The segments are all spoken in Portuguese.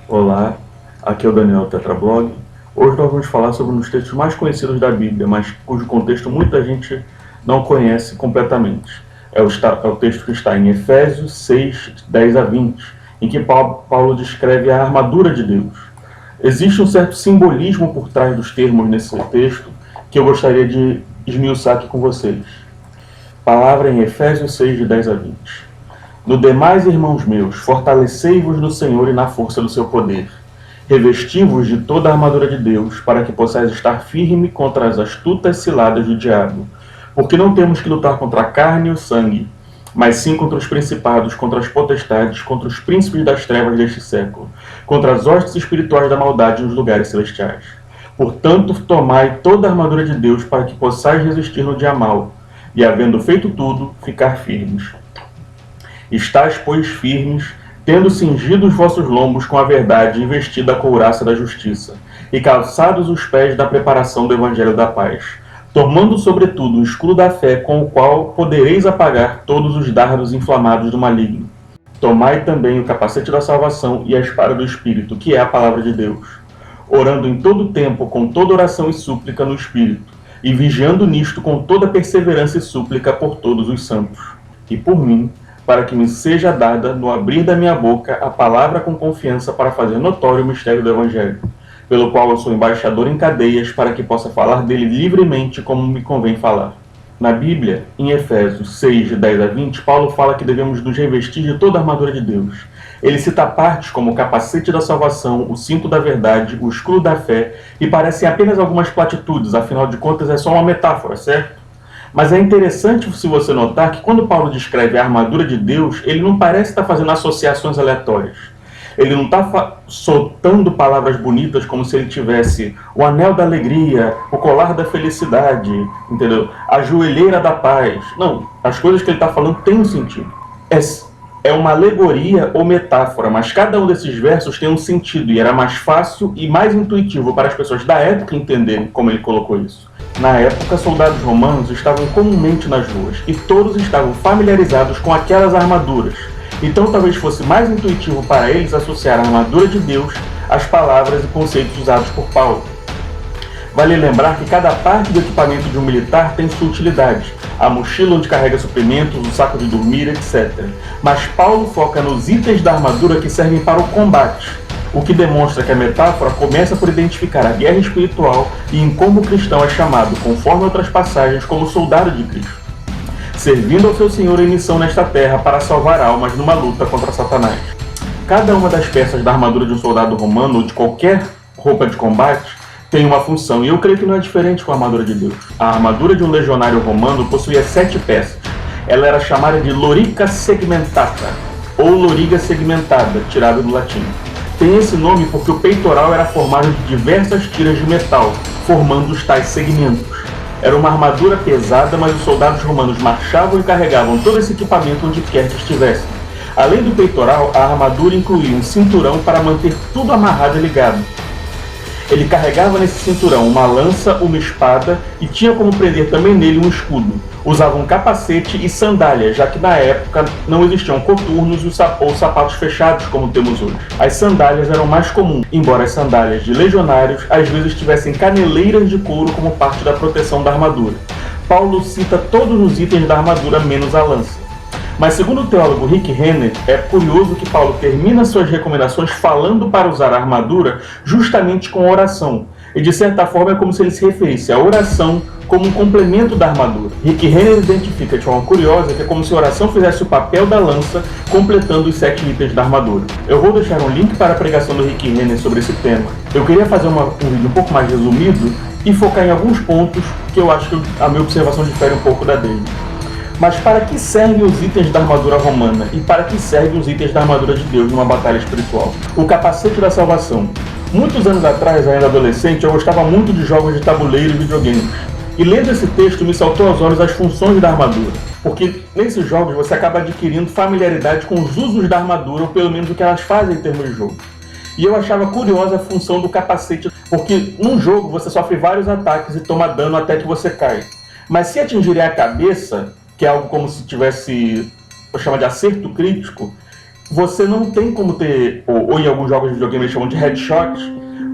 Olá, aqui é o Daniel Tetrablog. Hoje nós vamos falar sobre um dos textos mais conhecidos da Bíblia, mas cujo contexto muita gente não conhece completamente. É o texto que está em Efésios 6, 10 a 20, em que Paulo descreve a armadura de Deus. Existe um certo simbolismo por trás dos termos nesse texto que eu gostaria de esmiuçar aqui com vocês. Palavra em Efésios 6, de 10 a 20. No demais, irmãos meus, fortalecei-vos no Senhor e na força do seu poder. Revesti-vos de toda a armadura de Deus, para que possais estar firme contra as astutas ciladas do diabo. Porque não temos que lutar contra a carne e o sangue, mas sim contra os principados, contra as potestades, contra os príncipes das trevas deste século, contra as hostes espirituais da maldade nos lugares celestiais. Portanto, tomai toda a armadura de Deus, para que possais resistir no dia mau, e havendo feito tudo, ficar firmes. Estais, pois, firmes, tendo cingido os vossos lombos com a verdade e vestida a couraça da justiça, e calçados os pés da preparação do evangelho da paz, tomando sobretudo o escudo da fé, com o qual podereis apagar todos os dardos inflamados do maligno. Tomai também o capacete da salvação e a espada do Espírito, que é a palavra de Deus, orando em todo tempo com toda oração e súplica no Espírito, e vigiando nisto com toda perseverança e súplica por todos os santos. E por mim, para que me seja dada, no abrir da minha boca, a palavra com confiança para fazer notório o mistério do Evangelho, pelo qual eu sou embaixador em cadeias, para que possa falar dele livremente como me convém falar. Na Bíblia, em Efésios 6, de 10 a 20, Paulo fala que devemos nos revestir de toda a armadura de Deus. Ele cita partes como o capacete da salvação, o cinto da verdade, o escudo da fé, e parecem apenas algumas platitudes, afinal de contas é só uma metáfora, certo? Mas é interessante se você notar que quando Paulo descreve a armadura de Deus, ele não parece estar fazendo associações aleatórias. Ele não está soltando palavras bonitas como se ele tivesse o anel da alegria, o colar da felicidade, entendeu? A joelheira da paz. Não, as coisas que ele está falando têm um sentido. É uma alegoria ou metáfora, mas cada um desses versos tem um sentido e era mais fácil e mais intuitivo para as pessoas da época entenderem como ele colocou isso. Na época, soldados romanos estavam comumente nas ruas e todos estavam familiarizados com aquelas armaduras. Então talvez fosse mais intuitivo para eles associar a armadura de Deus às palavras e conceitos usados por Paulo. Vale lembrar que cada parte do equipamento de um militar tem sua utilidade. A mochila onde carrega suprimentos, o saco de dormir, etc. Mas Paulo foca nos itens da armadura que servem para o combate, o que demonstra que a metáfora começa por identificar a guerra espiritual e em como o cristão é chamado, conforme outras passagens, como soldado de Cristo, servindo ao seu Senhor em missão nesta terra para salvar almas numa luta contra Satanás. Cada uma das peças da armadura de um soldado romano ou de qualquer roupa de combate tem uma função, e eu creio que não é diferente com a armadura de Deus. A armadura de um legionário romano possuía 7 peças. Ela era chamada de lorica segmentata, ou loriga segmentada, tirada do latim. Tem esse nome porque o peitoral era formado de diversas tiras de metal, formando os tais segmentos. Era uma armadura pesada, mas os soldados romanos marchavam e carregavam todo esse equipamento onde quer que estivessem. Além do peitoral, a armadura incluía um cinturão para manter tudo amarrado e ligado. Ele carregava nesse cinturão uma lança, uma espada e tinha como prender também nele um escudo. Usava um capacete e sandálias, já que na época não existiam coturnos ou sapatos fechados como temos hoje. As sandálias eram mais comuns, embora as sandálias de legionários às vezes tivessem caneleiras de couro como parte da proteção da armadura. Paulo cita todos os itens da armadura menos a lança. Mas segundo o teólogo Rick Renner, é curioso que Paulo termina suas recomendações falando para usar a armadura justamente com oração. E de certa forma é como se ele se referisse à oração como um complemento da armadura. Rick Renner identifica de forma curiosa que é como se a oração fizesse o papel da lança, completando os 7 itens da armadura. Eu vou deixar um link para a pregação do Rick Renner sobre esse tema. Eu queria fazer um vídeo um pouco mais resumido e focar em alguns pontos que eu acho que a minha observação difere um pouco da dele. Mas para que servem os itens da armadura romana e para que servem os itens da armadura de Deus numa batalha espiritual? O capacete da salvação. Muitos anos atrás, ainda adolescente, eu gostava muito de jogos de tabuleiro e videogames. E lendo esse texto me saltou aos olhos as funções da armadura. Porque nesses jogos você acaba adquirindo familiaridade com os usos da armadura, ou pelo menos o que elas fazem em termos de jogo. E eu achava curiosa a função do capacete, porque num jogo você sofre vários ataques e toma dano até que você cai. Mas se atingirem a cabeça, que é algo como se tivesse, eu chamo de acerto crítico, você não tem como ter, ou em alguns jogos de videogame eles chamam de headshot,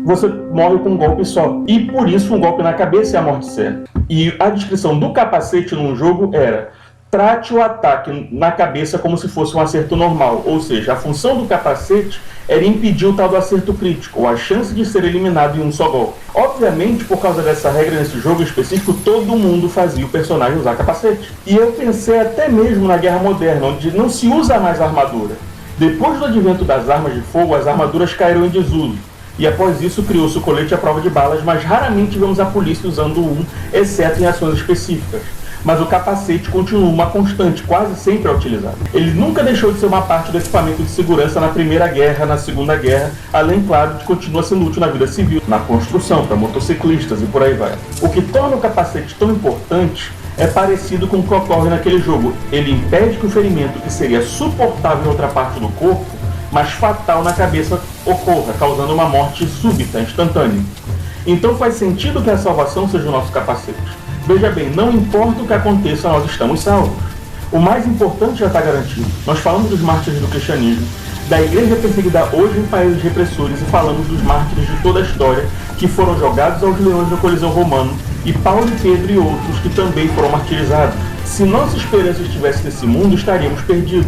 você morre com um golpe só. E por isso um golpe na cabeça é a morte certa. E a descrição do capacete num jogo era: trate o ataque na cabeça como se fosse um acerto normal. Ou seja, a função do capacete era impedir o tal do acerto crítico, ou a chance de ser eliminado em um só golpe. Obviamente, por causa dessa regra nesse jogo específico, todo mundo fazia o personagem usar capacete. E eu pensei até mesmo na Guerra Moderna, onde não se usa mais armadura. Depois do advento das armas de fogo, as armaduras caíram em desuso. E após isso criou-se o colete à prova de balas, mas raramente vemos a polícia usando um, exceto em ações específicas. Mas o capacete continua uma constante, quase sempre é utilizado. Ele nunca deixou de ser uma parte do equipamento de segurança na Primeira Guerra, na Segunda Guerra, além, claro, de que continua sendo útil na vida civil, na construção, para motociclistas e por aí vai. O que torna o capacete tão importante é parecido com o que ocorre naquele jogo. Ele impede que o ferimento, que seria suportável em outra parte do corpo, mas fatal na cabeça, ocorra, causando uma morte súbita, instantânea. Então faz sentido que a salvação seja o nosso capacete. Veja bem, não importa o que aconteça, nós estamos salvos. O mais importante já está garantido. Nós falamos dos mártires do cristianismo, da igreja perseguida hoje em países repressores, e falamos dos mártires de toda a história que foram jogados aos leões no Coliseu Romano, e Paulo e Pedro e outros que também foram martirizados. Se nossa esperança estivesse nesse mundo, estaríamos perdidos.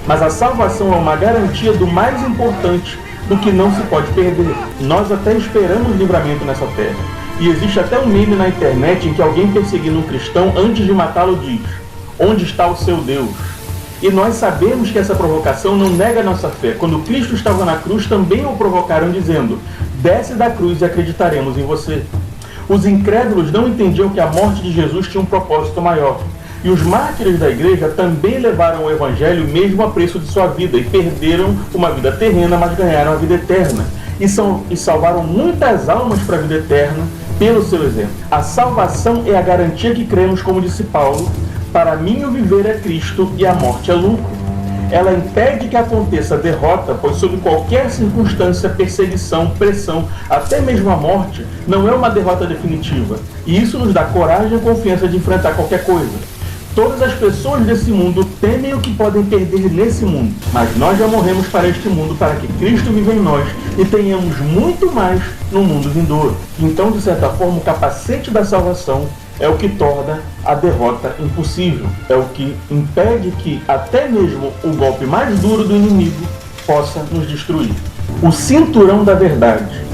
Mas a salvação é uma garantia do mais importante, do que não se pode perder. Nós até esperamos livramento nessa terra. E existe até um meme na internet em que alguém perseguindo um cristão, antes de matá-lo, diz: onde está o seu Deus? E nós sabemos que essa provocação não nega nossa fé. Quando Cristo estava na cruz, também o provocaram dizendo: desce da cruz e acreditaremos em você. Os incrédulos não entendiam que a morte de Jesus tinha um propósito maior. E os mártires da igreja também levaram o evangelho mesmo a preço de sua vida, e perderam uma vida terrena, mas ganharam a vida eterna. E salvaram muitas almas para a vida eterna pelo seu exemplo. A salvação é a garantia que cremos, como disse Paulo: para mim o viver é Cristo e a morte é lucro. Ela impede que aconteça a derrota, pois sob qualquer circunstância, perseguição, pressão, até mesmo a morte, não é uma derrota definitiva. E isso nos dá coragem e confiança de enfrentar qualquer coisa. Todas as pessoas desse mundo temem o que podem perder nesse mundo, mas nós já morremos para este mundo, para que Cristo viva em nós e tenhamos muito mais no mundo vindouro. Então, de certa forma, o capacete da salvação é o que torna a derrota impossível, é o que impede que até mesmo o golpe mais duro do inimigo possa nos destruir. O cinturão da verdade.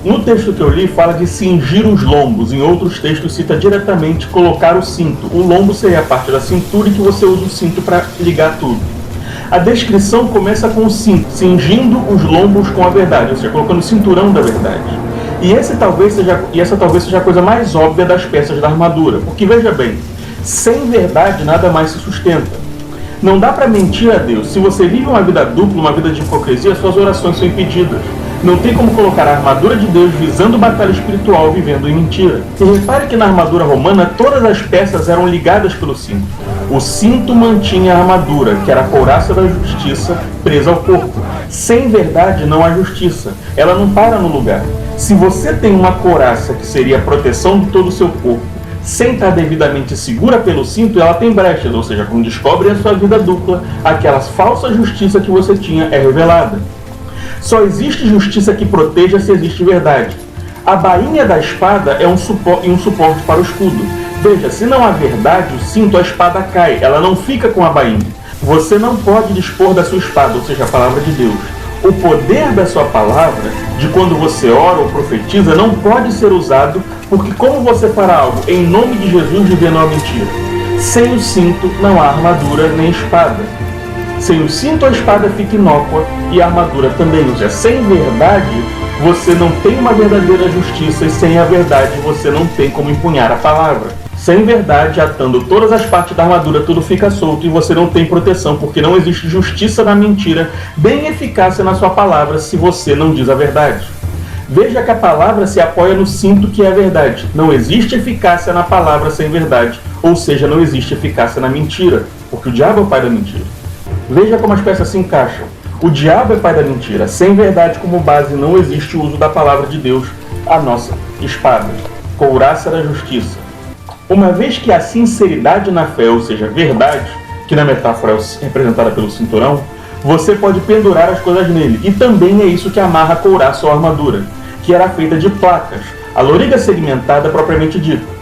No texto que eu li, fala de cingir os lombos. Em outros textos, cita diretamente colocar o cinto. O lombo seria a parte da cintura, e que você usa o cinto para ligar tudo. A descrição começa com o cinto, cingindo os lombos com a verdade, ou seja, colocando o cinturão da verdade. E essa talvez seja a coisa mais óbvia das peças da armadura. Porque, veja bem, sem verdade nada mais se sustenta. Não dá para mentir a Deus. Se você vive uma vida dupla, uma vida de hipocrisia, suas orações são impedidas. Não tem como colocar a armadura de Deus visando batalha espiritual vivendo em mentira. E repare que na armadura romana todas as peças eram ligadas pelo cinto. O cinto mantinha a armadura, que era a couraça da justiça, presa ao corpo. Sem verdade não há justiça. Ela não para no lugar. Se você tem uma couraça, que seria a proteção de todo o seu corpo, sem estar devidamente segura pelo cinto, ela tem brechas, ou seja, quando descobrem a sua vida dupla, aquela falsa justiça que você tinha é revelada. Só existe justiça que proteja se existe verdade. A bainha da espada é um suporte para o escudo. Veja, se não há verdade, o cinto, a espada cai, ela não fica com a bainha. Você não pode dispor da sua espada, ou seja, a palavra de Deus. O poder da sua palavra, de quando você ora ou profetiza, não pode ser usado, porque como você fará algo em nome de Jesus vivendo uma mentira? Sem o cinto não há armadura nem espada. Sem o cinto a espada fica inócua e a armadura também. Ou seja, sem verdade você não tem uma verdadeira justiça, e sem a verdade você não tem como empunhar a palavra. Sem verdade, atando todas as partes da armadura, tudo fica solto e você não tem proteção, porque não existe justiça na mentira, bem eficácia na sua palavra se você não diz a verdade. Veja que a palavra se apoia no cinto, que é a verdade. Não existe eficácia na palavra sem verdade, ou seja, não existe eficácia na mentira, porque o diabo é o pai da mentira. Veja como as peças se encaixam. O diabo é pai da mentira. Sem verdade como base, não existe o uso da palavra de Deus, a nossa espada, couraça da justiça. Uma vez que a sinceridade na fé, ou seja, verdade, que na metáfora é representada pelo cinturão, você pode pendurar as coisas nele. E também é isso que amarra a couraça ou armadura, que era feita de placas, a loriga segmentada propriamente dita.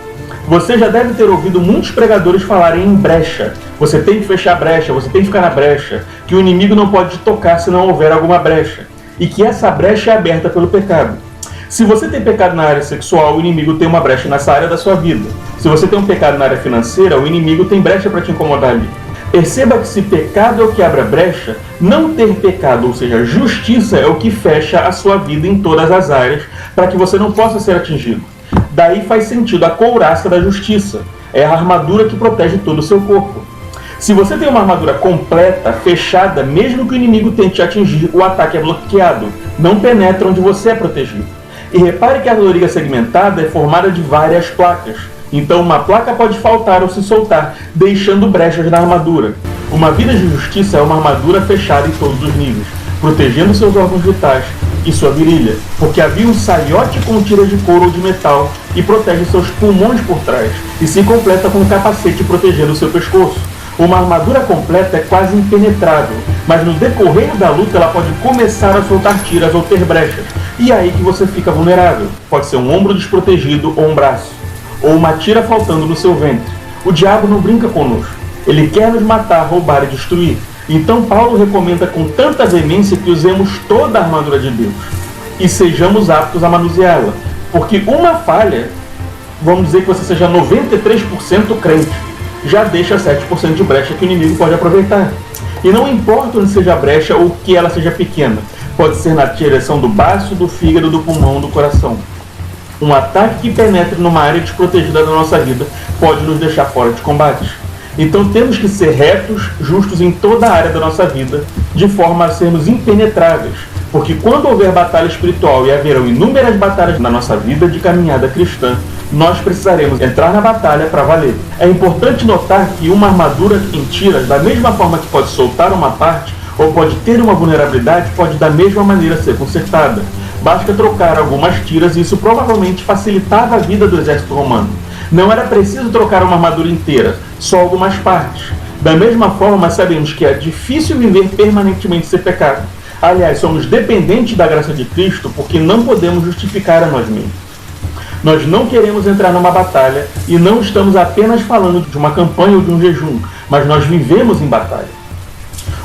Você já deve ter ouvido muitos pregadores falarem em brecha. Você tem que fechar a brecha, você tem que ficar na brecha, que o inimigo não pode te tocar se não houver alguma brecha, e que essa brecha é aberta pelo pecado. Se você tem pecado na área sexual, o inimigo tem uma brecha nessa área da sua vida. Se você tem um pecado na área financeira, o inimigo tem brecha para te incomodar ali. Perceba que se pecado é o que abre a brecha, não ter pecado, ou seja, justiça, é o que fecha a sua vida em todas as áreas, para que você não possa ser atingido. Daí faz sentido a couraça da justiça. É a armadura que protege todo o seu corpo. Se você tem uma armadura completa, fechada, mesmo que o inimigo tente te atingir, o ataque é bloqueado. Não penetra onde você é protegido. E repare que a loriga segmentada é formada de várias placas. Então uma placa pode faltar ou se soltar, deixando brechas na armadura. Uma vida de justiça é uma armadura fechada em todos os níveis, protegendo seus órgãos vitais e sua virilha, porque havia um saiote com tiras de couro ou de metal e protege seus pulmões por trás, e se completa com um capacete protegendo seu pescoço. Uma armadura completa é quase impenetrável, mas no decorrer da luta ela pode começar a soltar tiras ou ter brechas, e é aí que você fica vulnerável. Pode ser um ombro desprotegido ou um braço, ou uma tira faltando no seu ventre. O diabo não brinca conosco. Ele quer nos matar, roubar e destruir. Então Paulo recomenda com tanta veemência que usemos toda a armadura de Deus e sejamos aptos a manuseá-la. Porque uma falha, vamos dizer que você seja 93% crente, já deixa 7% de brecha que o inimigo pode aproveitar. E não importa onde seja a brecha ou que ela seja pequena, pode ser na direção do baço, do fígado, do pulmão, do coração. Um ataque que penetre numa área desprotegida da nossa vida pode nos deixar fora de combates. Então temos que ser retos, justos em toda a área da nossa vida, de forma a sermos impenetráveis, porque quando houver batalha espiritual e haverão inúmeras batalhas na nossa vida de caminhada cristã, nós precisaremos entrar na batalha para valer. É importante notar que uma armadura em tiras, da mesma forma que pode soltar uma parte, ou pode ter uma vulnerabilidade, pode da mesma maneira ser consertada. Basta trocar algumas tiras e isso provavelmente facilitava a vida do exército romano. Não era preciso trocar uma armadura inteira, só algumas partes. Da mesma forma, sabemos que é difícil viver permanentemente sem pecado. Aliás, somos dependentes da graça de Cristo porque não podemos justificar a nós mesmos. Nós não queremos entrar numa batalha e não estamos apenas falando de uma campanha ou de um jejum, mas nós vivemos em batalha.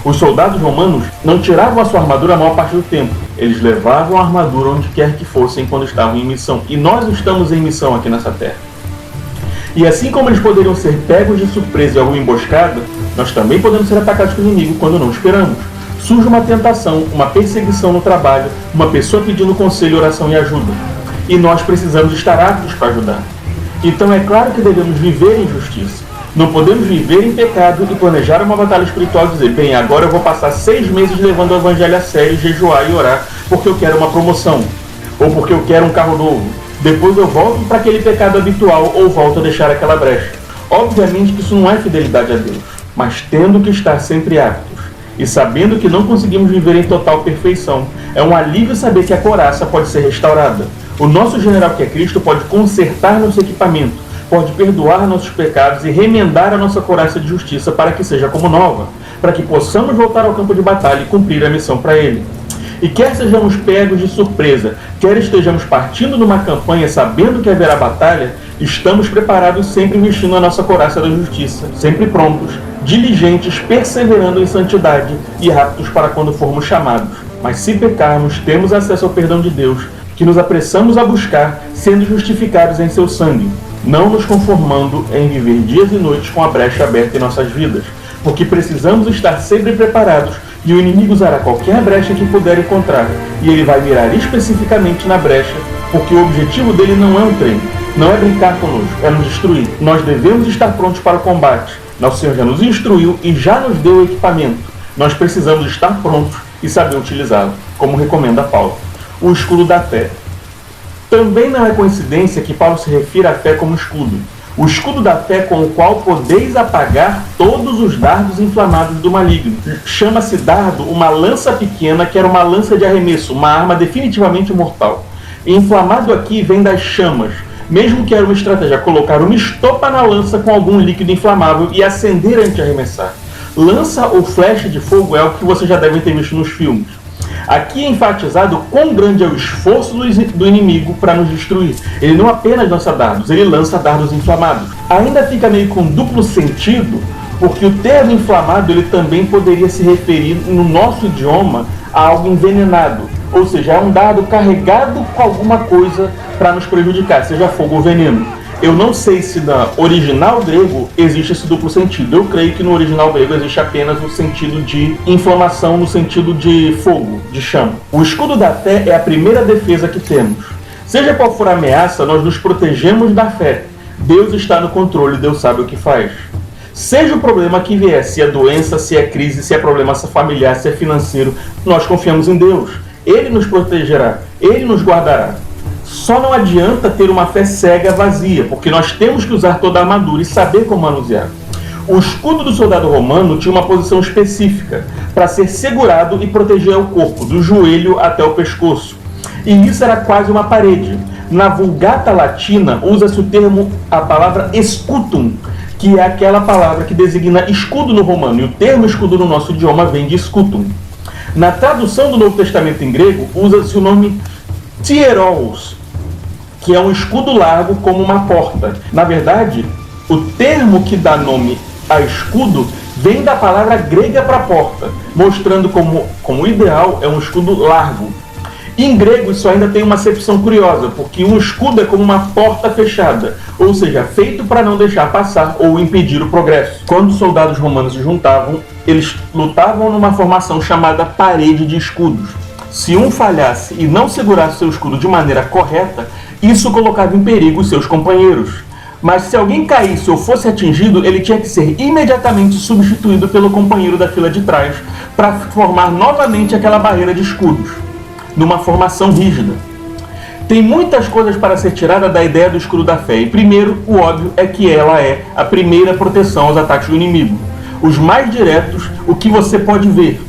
Os soldados romanos não tiravam a sua armadura a maior parte do tempo. Eles levavam a armadura onde quer que fossem quando estavam em missão. E nós estamos em missão aqui nessa terra. E assim como eles poderiam ser pegos de surpresa em alguma emboscada, nós também podemos ser atacados pelo inimigo quando não esperamos. Surge uma tentação, uma perseguição no trabalho, uma pessoa pedindo conselho, oração e ajuda. E nós precisamos estar aptos para ajudar. Então é claro que devemos viver em justiça. Não podemos viver em pecado e planejar uma batalha espiritual e dizer, bem, agora eu vou passar 6 meses levando o evangelho a sério, jejuar e orar, porque eu quero uma promoção, ou porque eu quero um carro novo. Depois eu volto para aquele pecado habitual ou volto a deixar aquela brecha. Obviamente que isso não é fidelidade a Deus, mas tendo que estar sempre aptos e sabendo que não conseguimos viver em total perfeição, é um alívio saber que a couraça pode ser restaurada. O nosso general que é Cristo pode consertar nosso equipamento, pode perdoar nossos pecados e remendar a nossa couraça de justiça para que seja como nova, para que possamos voltar ao campo de batalha e cumprir a missão para Ele. E quer sejamos pegos de surpresa, quer estejamos partindo numa campanha sabendo que haverá batalha, estamos preparados sempre vestindo a nossa couraça da justiça, sempre prontos, diligentes, perseverando em santidade e aptos para quando formos chamados. Mas se pecarmos, temos acesso ao perdão de Deus, que nos apressamos a buscar, sendo justificados em seu sangue, não nos conformando em viver dias e noites com a brecha aberta em nossas vidas, porque precisamos estar sempre preparados e o inimigo usará qualquer brecha que puder encontrar, e ele vai mirar especificamente na brecha, porque o objetivo dele não é um treino, não é brincar conosco, é nos destruir. Nós devemos estar prontos para o combate. Nosso Senhor já nos instruiu e já nos deu o equipamento. Nós precisamos estar prontos e saber utilizá-lo, como recomenda Paulo. O escudo da fé. Também não é coincidência que Paulo se refira à fé como escudo. O escudo da fé com o qual podeis apagar todos os dardos inflamados do maligno. Chama-se dardo uma lança pequena que era uma lança de arremesso, uma arma definitivamente mortal. E inflamado aqui vem das chamas, mesmo que era uma estratégia colocar uma estopa na lança com algum líquido inflamável e acender antes de arremessar. Lança ou flecha de fogo é algo que vocês já devem ter visto nos filmes. Aqui é enfatizado quão grande é o esforço do inimigo para nos destruir. Ele não apenas lança dardos, ele lança dardos inflamados. Ainda fica meio com duplo sentido, porque o termo inflamado ele também poderia se referir no nosso idioma a algo envenenado. Ou seja, é um dardo carregado com alguma coisa para nos prejudicar, seja fogo ou veneno. Eu não sei se no original grego existe esse duplo sentido. Eu creio que no original grego existe apenas o sentido de inflamação, no sentido de fogo, de chama. O escudo da fé é a primeira defesa que temos. Seja qual for a ameaça, nós nos protegemos da fé. Deus está no controle, Deus sabe o que faz. Seja o problema que vier, se é doença, se é crise, se é problema familiar, se é financeiro, nós confiamos em Deus. Ele nos protegerá, Ele nos guardará. Só não adianta ter uma fé cega vazia, porque nós temos que usar toda a armadura e saber como manusear. O escudo do soldado romano tinha uma posição específica, para ser segurado e proteger o corpo, do joelho até o pescoço. E isso era quase uma parede. Na Vulgata Latina, usa-se o termo, a palavra scutum, que é aquela palavra que designa escudo no romano, e o termo escudo no nosso idioma vem de scutum. Na tradução do Novo Testamento em grego, usa-se o nome Tieros, que é um escudo largo como uma porta. Na verdade, o termo que dá nome a escudo vem da palavra grega para porta, mostrando como o ideal é um escudo largo. Em grego isso ainda tem uma acepção curiosa, porque um escudo é como uma porta fechada, ou seja, feito para não deixar passar ou impedir o progresso. Quando os soldados romanos se juntavam, eles lutavam numa formação chamada parede de escudos. Se um falhasse e não segurasse seu escudo de maneira correta, isso colocava em perigo os seus companheiros. Mas se alguém caísse ou fosse atingido, ele tinha que ser imediatamente substituído pelo companheiro da fila de trás para formar novamente aquela barreira de escudos, numa formação rígida. Tem muitas coisas para ser tirada da ideia do escudo da fé. E primeiro, o óbvio é que ela é a primeira proteção aos ataques do inimigo. Os mais diretos, o que você pode ver.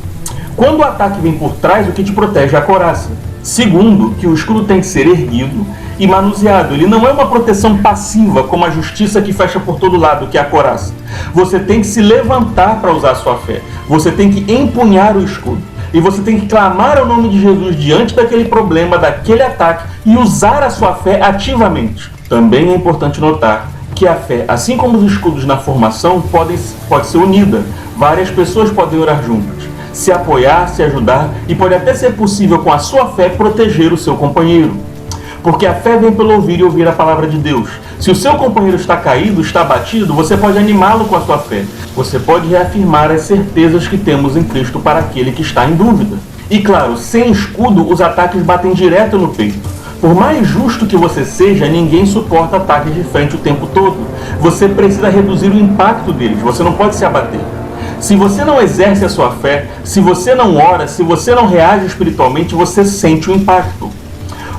Quando o ataque vem por trás, o que te protege é a couraça. Segundo, que o escudo tem que ser erguido e manuseado. Ele não é uma proteção passiva, como a justiça que fecha por todo lado, que é a couraça. Você tem que se levantar para usar a sua fé. Você tem que empunhar o escudo. E você tem que clamar ao nome de Jesus diante daquele problema, daquele ataque, e usar a sua fé ativamente. Também é importante notar que a fé, assim como os escudos na formação, pode ser unida. Várias pessoas podem orar juntas, se apoiar, se ajudar, e pode até ser possível com a sua fé proteger o seu companheiro. Porque a fé vem pelo ouvir e ouvir a palavra de Deus. Se o seu companheiro está caído, está abatido, você pode animá-lo com a sua fé. Você pode reafirmar as certezas que temos em Cristo para aquele que está em dúvida. E claro, sem escudo, os ataques batem direto no peito. Por mais justo que você seja, ninguém suporta ataques de frente o tempo todo. Você precisa reduzir o impacto deles, você não pode se abater. Se você não exerce a sua fé, se você não ora, se você não reage espiritualmente, você sente o impacto.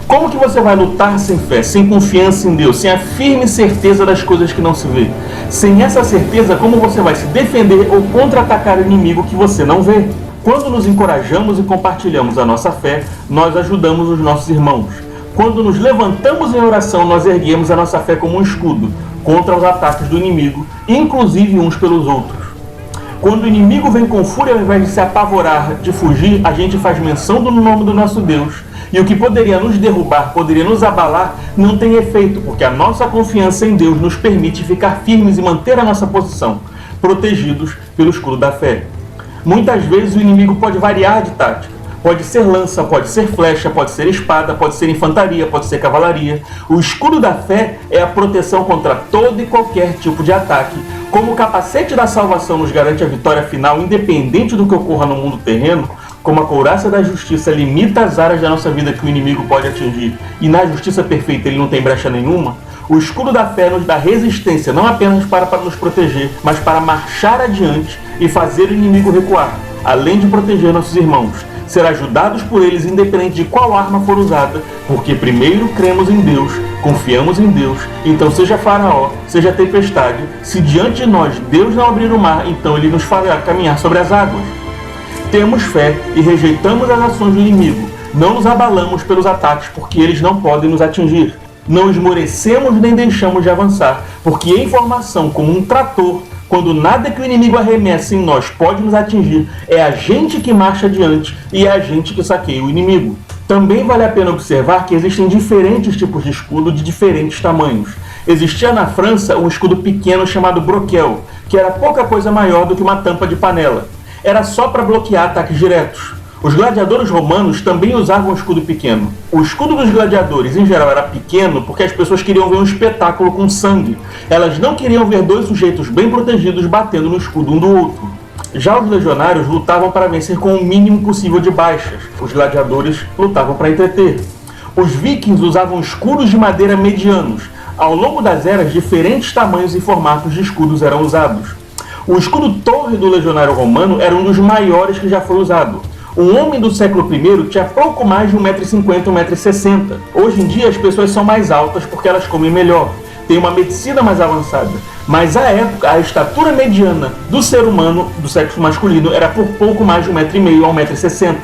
Como que você vai lutar sem fé, sem confiança em Deus, sem a firme certeza das coisas que não se vê? Sem essa certeza, como você vai se defender ou contra-atacar o inimigo que você não vê? Quando nos encorajamos e compartilhamos a nossa fé, nós ajudamos os nossos irmãos. Quando nos levantamos em oração, nós erguemos a nossa fé como um escudo contra os ataques do inimigo, inclusive uns pelos outros. Quando o inimigo vem com fúria, ao invés de se apavorar, de fugir, a gente faz menção do nome do nosso Deus. E o que poderia nos derrubar, poderia nos abalar, não tem efeito, porque a nossa confiança em Deus nos permite ficar firmes e manter a nossa posição, protegidos pelo escudo da fé. Muitas vezes o inimigo pode variar de tática. Pode ser lança, pode ser flecha, pode ser espada, pode ser infantaria, pode ser cavalaria. O escudo da fé é a proteção contra todo e qualquer tipo de ataque. Como o capacete da salvação nos garante a vitória final, independente do que ocorra no mundo terreno, como a couraça da justiça limita as áreas da nossa vida que o inimigo pode atingir, e na justiça perfeita ele não tem brecha nenhuma, o escudo da fé nos dá resistência, não apenas para nos proteger, mas para marchar adiante e fazer o inimigo recuar, além de proteger nossos irmãos. Ser ajudados por eles independente de qual arma for usada, porque primeiro cremos em Deus, confiamos em Deus, então seja Faraó, seja tempestade, se diante de nós Deus não abrir o mar, então ele nos fará caminhar sobre as águas. Temos fé e rejeitamos as ações do inimigo, não nos abalamos pelos ataques porque eles não podem nos atingir. Não esmorecemos nem deixamos de avançar, porque em formação como um trator, Quando nada que o inimigo arremessa em nós pode nos atingir, é a gente que marcha adiante e é a gente que saqueia o inimigo. Também vale a pena observar que existem diferentes tipos de escudo de diferentes tamanhos. Existia na França um escudo pequeno chamado broquel, que era pouca coisa maior do que uma tampa de panela. Era só para bloquear ataques diretos. Os gladiadores romanos também usavam um escudo pequeno. O escudo dos gladiadores, em geral, era pequeno porque as pessoas queriam ver um espetáculo com sangue. Elas não queriam ver dois sujeitos bem protegidos batendo no escudo um do outro. Já os legionários lutavam para vencer com o mínimo possível de baixas. Os gladiadores lutavam para entreter. Os vikings usavam escudos de madeira medianos. Ao longo das eras, diferentes tamanhos e formatos de escudos eram usados. O escudo torre do legionário romano era um dos maiores que já foi usado. Um homem do século I tinha pouco mais de 1,50 m, 1,60 m. Hoje em dia as pessoas são mais altas porque elas comem melhor, têm uma medicina mais avançada. Mas à época, a estatura mediana do ser humano do sexo masculino era por pouco mais de 1,5 m a 1,60 m.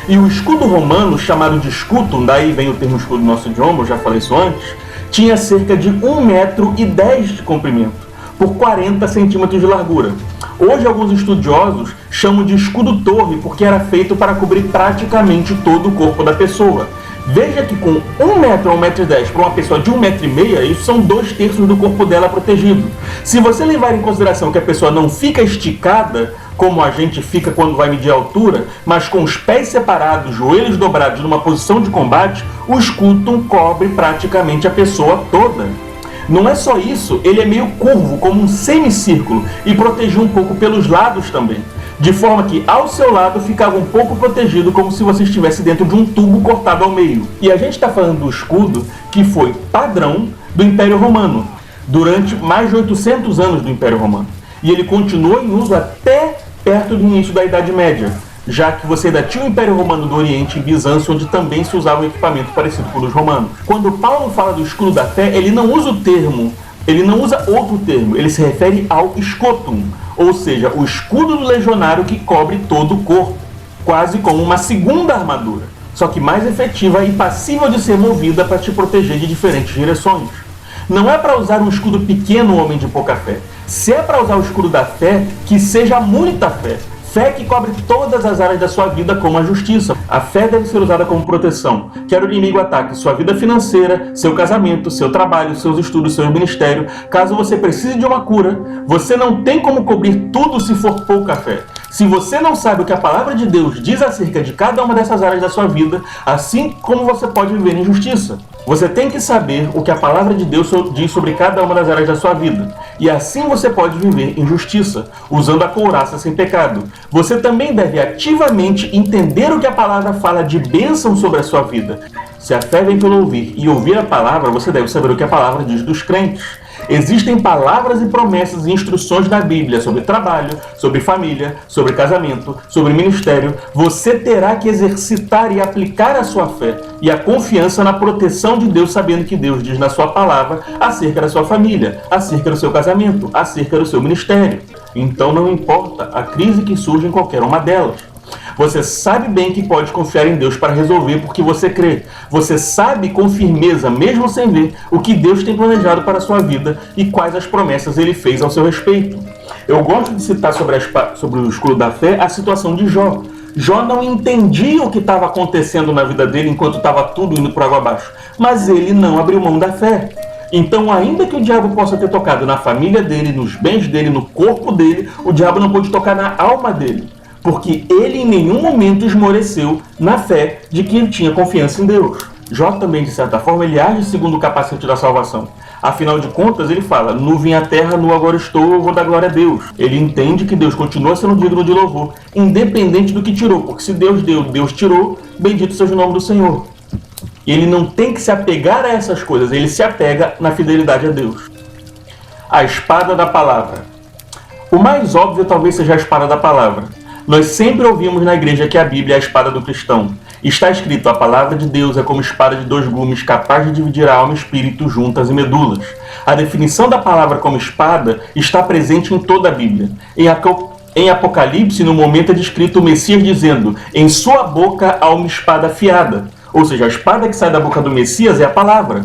E o escudo romano, chamado de scutum, daí vem o termo escudo do nosso idioma, eu já falei isso antes, tinha cerca de 1,10 m de comprimento, por 40 centímetros de largura. Hoje, alguns estudiosos chamam de escudo-torre porque era feito para cobrir praticamente todo o corpo da pessoa. Veja que com 1 metro a 1,10 m para uma pessoa de 1,5 m, isso são 2/3 do corpo dela protegido. Se você levar em consideração que a pessoa não fica esticada, como a gente fica quando vai medir a altura, mas com os pés separados, joelhos dobrados numa posição de combate, o scutum cobre praticamente a pessoa toda. Não é só isso, ele é meio curvo, como um semicírculo, e protegia um pouco pelos lados também, de forma que ao seu lado ficava um pouco protegido, como se você estivesse dentro de um tubo cortado ao meio. E a gente está falando do escudo que foi padrão do Império Romano, durante mais de 800 anos do Império Romano. E ele continuou em uso até perto do início da Idade Média, já que você ainda tinha o Império Romano do Oriente e Bizâncio, onde também se usava um equipamento parecido com o dos romanos. Quando Paulo fala do escudo da fé, ele não usa outro termo, ele se refere ao scotum, ou seja, o escudo do legionário que cobre todo o corpo, quase como uma segunda armadura, só que mais efetiva e passível de ser movida para te proteger de diferentes direções. Não é para usar um escudo pequeno, homem de pouca fé. Se é para usar o escudo da fé, que seja muita fé. Fé que cobre todas as áreas da sua vida, como a justiça. A fé deve ser usada como proteção. Quer o inimigo ataque sua vida financeira, seu casamento, seu trabalho, seus estudos, seu ministério. Caso você precise de uma cura, você não tem como cobrir tudo se for pouca fé. Se você não sabe o que a palavra de Deus diz acerca de cada uma dessas áreas da sua vida, assim como você pode viver em justiça. Você tem que saber o que a palavra de Deus diz sobre cada uma das áreas da sua vida. E assim você pode viver em justiça, usando a couraça sem pecado. Você também deve ativamente entender o que a palavra fala de bênção sobre a sua vida. Se a fé vem pelo ouvir e ouvir a palavra, você deve saber o que a palavra diz dos crentes. Existem palavras e promessas e instruções na Bíblia sobre trabalho, sobre família, sobre casamento, sobre ministério. Você terá que exercitar e aplicar a sua fé e a confiança na proteção de Deus, sabendo que Deus diz na sua palavra acerca da sua família, acerca do seu casamento, acerca do seu ministério. Então não importa a crise que surge em qualquer uma delas. Você sabe bem que pode confiar em Deus para resolver porque você crê. Você sabe com firmeza, mesmo sem ver, o que Deus tem planejado para a sua vida e quais as promessas Ele fez ao seu respeito. Eu gosto de citar sobre o escudo da fé a situação de Jó. Jó não entendia o que estava acontecendo na vida dele enquanto estava tudo indo por água abaixo, mas ele não abriu mão da fé. Então, ainda que o diabo possa ter tocado na família dele, nos bens dele, no corpo dele, o diabo não pôde tocar na alma dele. Porque ele em nenhum momento esmoreceu na fé de que ele tinha confiança em Deus. Jó também, de certa forma, ele age segundo o capacete da salvação. Afinal de contas, ele fala, nu vim à terra, nu agora estou, eu vou dar glória a Deus. Ele entende que Deus continua sendo digno de louvor, independente do que tirou, porque se Deus deu, Deus tirou, bendito seja o nome do Senhor. E ele não tem que se apegar a essas coisas, ele se apega na fidelidade a Deus. A espada da palavra. O mais óbvio talvez seja a espada da palavra. Nós sempre ouvimos na igreja que a Bíblia é a espada do cristão. Está escrito, a palavra de Deus é como espada de 2 gumes, capaz de dividir a alma e espírito, juntas e medulas. A definição da palavra como espada está presente em toda a Bíblia. Em Apocalipse, no momento é descrito o Messias dizendo, em sua boca há uma espada afiada. Ou seja, a espada que sai da boca do Messias é a palavra.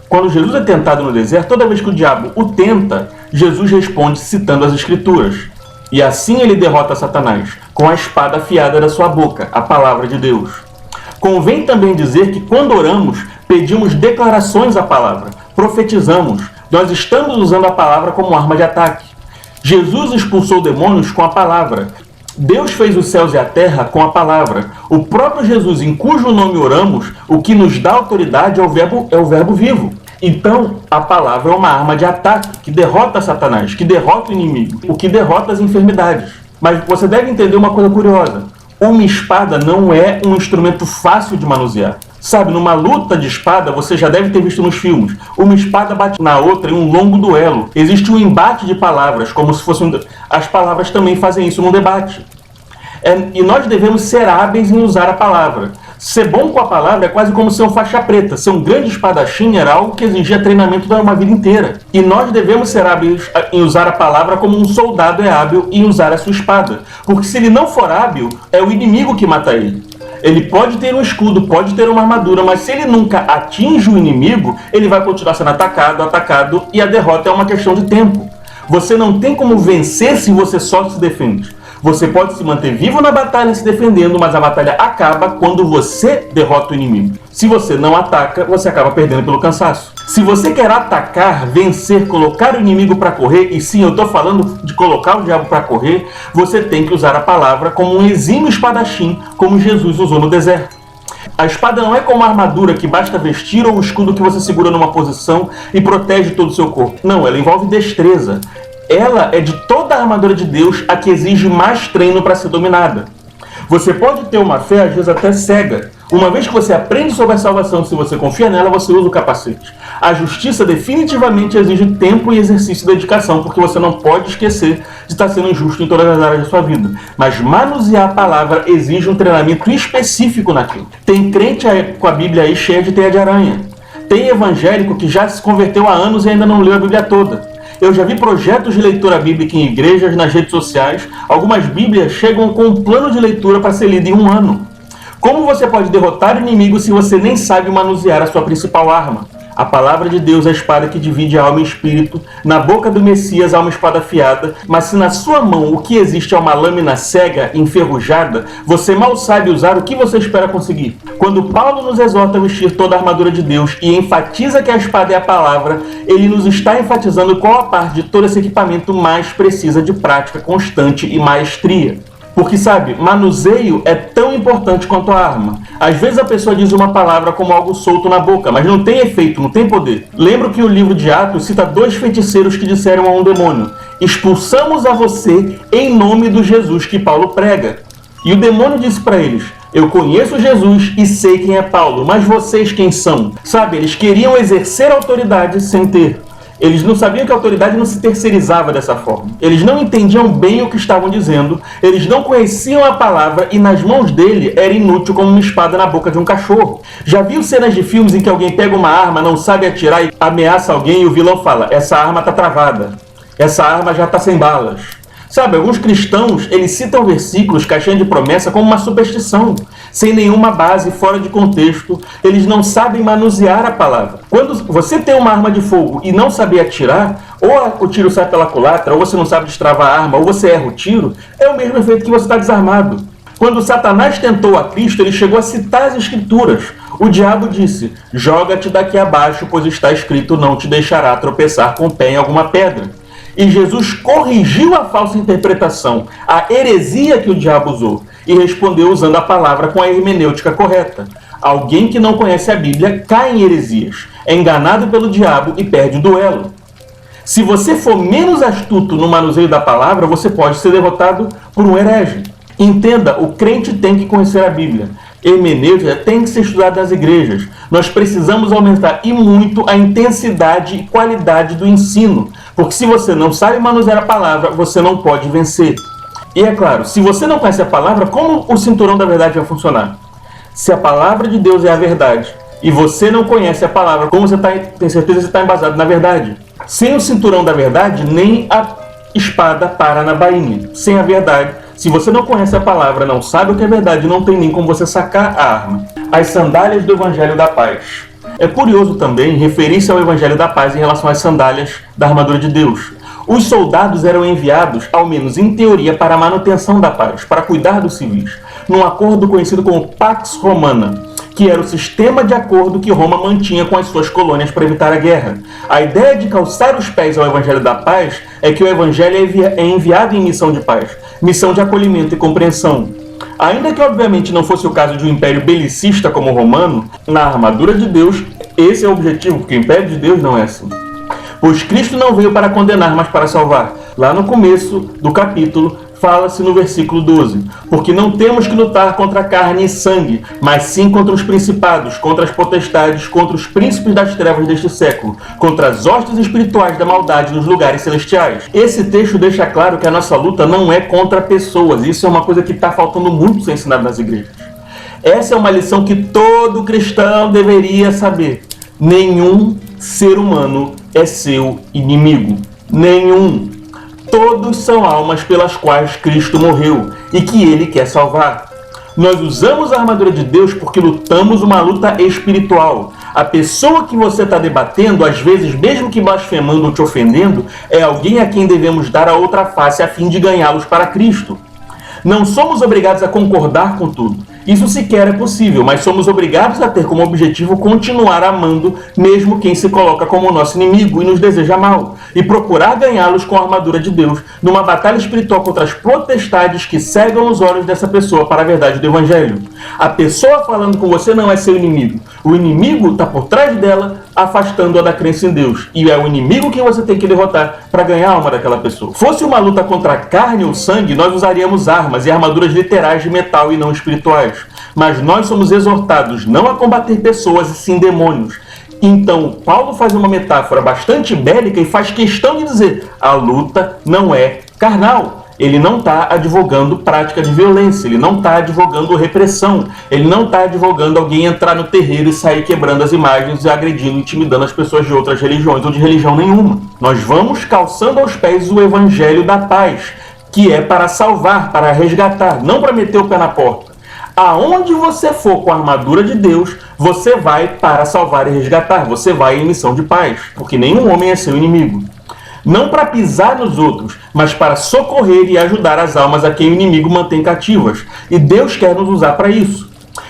Quando Jesus é tentado no deserto, toda vez que o diabo o tenta, Jesus responde citando as Escrituras. E assim ele derrota Satanás, com a espada afiada da sua boca, a palavra de Deus. Convém também dizer que quando oramos, pedimos declarações à palavra, profetizamos, nós estamos usando a palavra como arma de ataque. Jesus expulsou demônios com a palavra. Deus fez os céus e a terra com a palavra. O próprio Jesus, em cujo nome oramos, o que nos dá autoridade é o verbo vivo. Então, a palavra é uma arma de ataque que derrota Satanás, que derrota o inimigo, o que derrota as enfermidades. Mas você deve entender uma coisa curiosa. Uma espada não é um instrumento fácil de manusear. Sabe, numa luta de espada, você já deve ter visto nos filmes, uma espada bate na outra em um longo duelo. Existe um embate de palavras, como se fosse As palavras também fazem isso num debate. E nós devemos ser hábeis em usar a palavra. Ser bom com a palavra é quase como ser um faixa preta. Ser um grande espadachim era algo que exigia treinamento de uma vida inteira. E nós devemos ser hábeis em usar a palavra como um soldado é hábil em usar a sua espada. Porque se ele não for hábil, é o inimigo que mata ele. Ele pode ter um escudo, pode ter uma armadura, mas se ele nunca atinge o inimigo, ele vai continuar sendo atacado, e a derrota é uma questão de tempo. Você não tem como vencer se você só se defende. Você pode se manter vivo na batalha se defendendo, mas a batalha acaba quando você derrota o inimigo. Se você não ataca, você acaba perdendo pelo cansaço. Se você quer atacar, vencer, colocar o inimigo para correr, e sim, eu estou falando de colocar o diabo para correr, você tem que usar a palavra como um exímio espadachim, como Jesus usou no deserto. A espada não é como a armadura que basta vestir ou o escudo que você segura numa posição e protege todo o seu corpo. Não, ela envolve destreza. Ela é de toda a armadura de Deus a que exige mais treino para ser dominada. Você pode ter uma fé, às vezes até cega. Uma vez que você aprende sobre a salvação, se você confia nela, você usa o capacete. A justiça definitivamente exige tempo e exercício e dedicação, porque você não pode esquecer de estar sendo injusto em todas as áreas da sua vida. Mas manusear a palavra exige um treinamento específico naquilo. Tem crente com a Bíblia aí cheia de teia de aranha. Tem evangélico que já se converteu há anos e ainda não leu a Bíblia toda. Eu já vi projetos de leitura bíblica em igrejas, nas redes sociais. Algumas bíblias chegam com um plano de leitura para ser lido em 1 ano. Como você pode derrotar o inimigo se você nem sabe manusear a sua principal arma? A palavra de Deus é a espada que divide alma e espírito. Na boca do Messias há uma espada afiada. Mas se na sua mão o que existe é uma lâmina cega, enferrujada, você mal sabe usar, o que você espera conseguir? Quando Paulo nos exorta a vestir toda a armadura de Deus e enfatiza que a espada é a palavra, ele nos está enfatizando qual a parte de todo esse equipamento mais precisa de prática constante e maestria. Porque, sabe, manuseio é tão importante quanto a arma. Às vezes a pessoa diz uma palavra como algo solto na boca, mas não tem efeito, não tem poder. Lembro que o livro de Atos cita 2 feiticeiros que disseram a um demônio: expulsamos a você em nome do Jesus que Paulo prega. E o demônio disse para eles: eu conheço Jesus e sei quem é Paulo, mas vocês quem são? Sabe, eles queriam exercer autoridade sem ter. Eles não sabiam que a autoridade não se terceirizava dessa forma. Eles não entendiam bem o que estavam dizendo, eles não conheciam a palavra e nas mãos dele era inútil como uma espada na boca de um cachorro. Já viu cenas de filmes em que alguém pega uma arma, não sabe atirar e ameaça alguém e o vilão fala: essa arma está travada, essa arma já está sem balas. Sabe, alguns cristãos, eles citam versículos, caixinha de promessa, como uma superstição, sem nenhuma base, fora de contexto. Eles não sabem manusear a palavra. Quando você tem uma arma de fogo e não saber atirar, ou o tiro sai pela culatra, ou você não sabe destravar a arma, ou você erra o tiro, é o mesmo efeito que você está desarmado. Quando Satanás tentou a Cristo, ele chegou a citar as Escrituras. O diabo disse: joga-te daqui abaixo, pois está escrito, não te deixará tropeçar com o pé em alguma pedra. E Jesus corrigiu a falsa interpretação, a heresia que o diabo usou, e respondeu usando a palavra com a hermenêutica correta. Alguém que não conhece a Bíblia cai em heresias, é enganado pelo diabo e perde o duelo. Se você for menos astuto no manuseio da palavra, você pode ser derrotado por um herege. Entenda, o crente tem que conhecer a Bíblia. Hermenêutica tem que ser estudada nas igrejas. Nós precisamos aumentar e muito a intensidade e qualidade do ensino. Porque se você não sabe manusear a palavra, você não pode vencer. E é claro, se você não conhece a palavra, como o cinturão da verdade vai funcionar? Se a palavra de Deus é a verdade e você não conhece a palavra, como você tem certeza que você está embasado na verdade? Sem o cinturão da verdade, nem a espada para na bainha. Sem a verdade, se você não conhece a palavra, não sabe o que é verdade, não tem nem como você sacar a arma. As sandálias do Evangelho da Paz. É curioso também referir-se ao Evangelho da Paz em relação às sandálias da armadura de Deus. Os soldados eram enviados, ao menos em teoria, para a manutenção da paz, para cuidar dos civis, num acordo conhecido como Pax Romana, que era o sistema de acordo que Roma mantinha com as suas colônias para evitar a guerra. A ideia de calçar os pés ao Evangelho da Paz é que o Evangelho é enviado em missão de paz, missão de acolhimento e compreensão. Ainda que obviamente não fosse o caso de um império belicista como o romano, na armadura de Deus, esse é o objetivo, porque o império de Deus não é assim. Pois Cristo não veio para condenar, mas para salvar. Lá no começo do capítulo, fala-se no versículo 12, porque não temos que lutar contra carne e sangue, mas sim contra os principados, contra as potestades, contra os príncipes das trevas deste século, contra as hostes espirituais da maldade nos lugares celestiais. Esse texto deixa claro que a nossa luta não é contra pessoas. Isso é uma coisa que está faltando muito ser ensinado nas igrejas. Essa é uma lição que todo cristão deveria saber. Nenhum ser humano é seu inimigo. Nenhum. Todos são almas pelas quais Cristo morreu e que Ele quer salvar. Nós usamos a armadura de Deus porque lutamos uma luta espiritual. A pessoa que você está debatendo, às vezes, mesmo que blasfemando ou te ofendendo, é alguém a quem devemos dar a outra face a fim de ganhá-los para Cristo. Não somos obrigados a concordar com tudo. Isso sequer é possível, mas somos obrigados a ter como objetivo continuar amando mesmo quem se coloca como nosso inimigo e nos deseja mal, e procurar ganhá-los com a armadura de Deus numa batalha espiritual contra as potestades que cegam os olhos dessa pessoa para a verdade do Evangelho. A pessoa falando com você não é seu inimigo. O inimigo está por trás dela, afastando-a da crença em Deus. E é o inimigo que você tem que derrotar para ganhar a alma daquela pessoa. Fosse uma luta contra a carne ou sangue, nós usaríamos armas e armaduras literais de metal e não espirituais. Mas nós somos exortados não a combater pessoas e sim demônios. Então, Paulo faz uma metáfora bastante bélica e faz questão de dizer: a luta não é carnal. Ele não está advogando prática de violência, ele não está advogando repressão, ele não está advogando alguém entrar no terreiro e sair quebrando as imagens e agredindo, intimidando as pessoas de outras religiões ou de religião nenhuma. Nós vamos calçando aos pés o Evangelho da Paz, que é para salvar, para resgatar, não para meter o pé na porta. Aonde você for com a armadura de Deus, você vai para salvar e resgatar. Você vai em missão de paz, porque nenhum homem é seu inimigo. Não para pisar nos outros, mas para socorrer e ajudar as almas a quem o inimigo mantém cativas. E Deus quer nos usar para isso.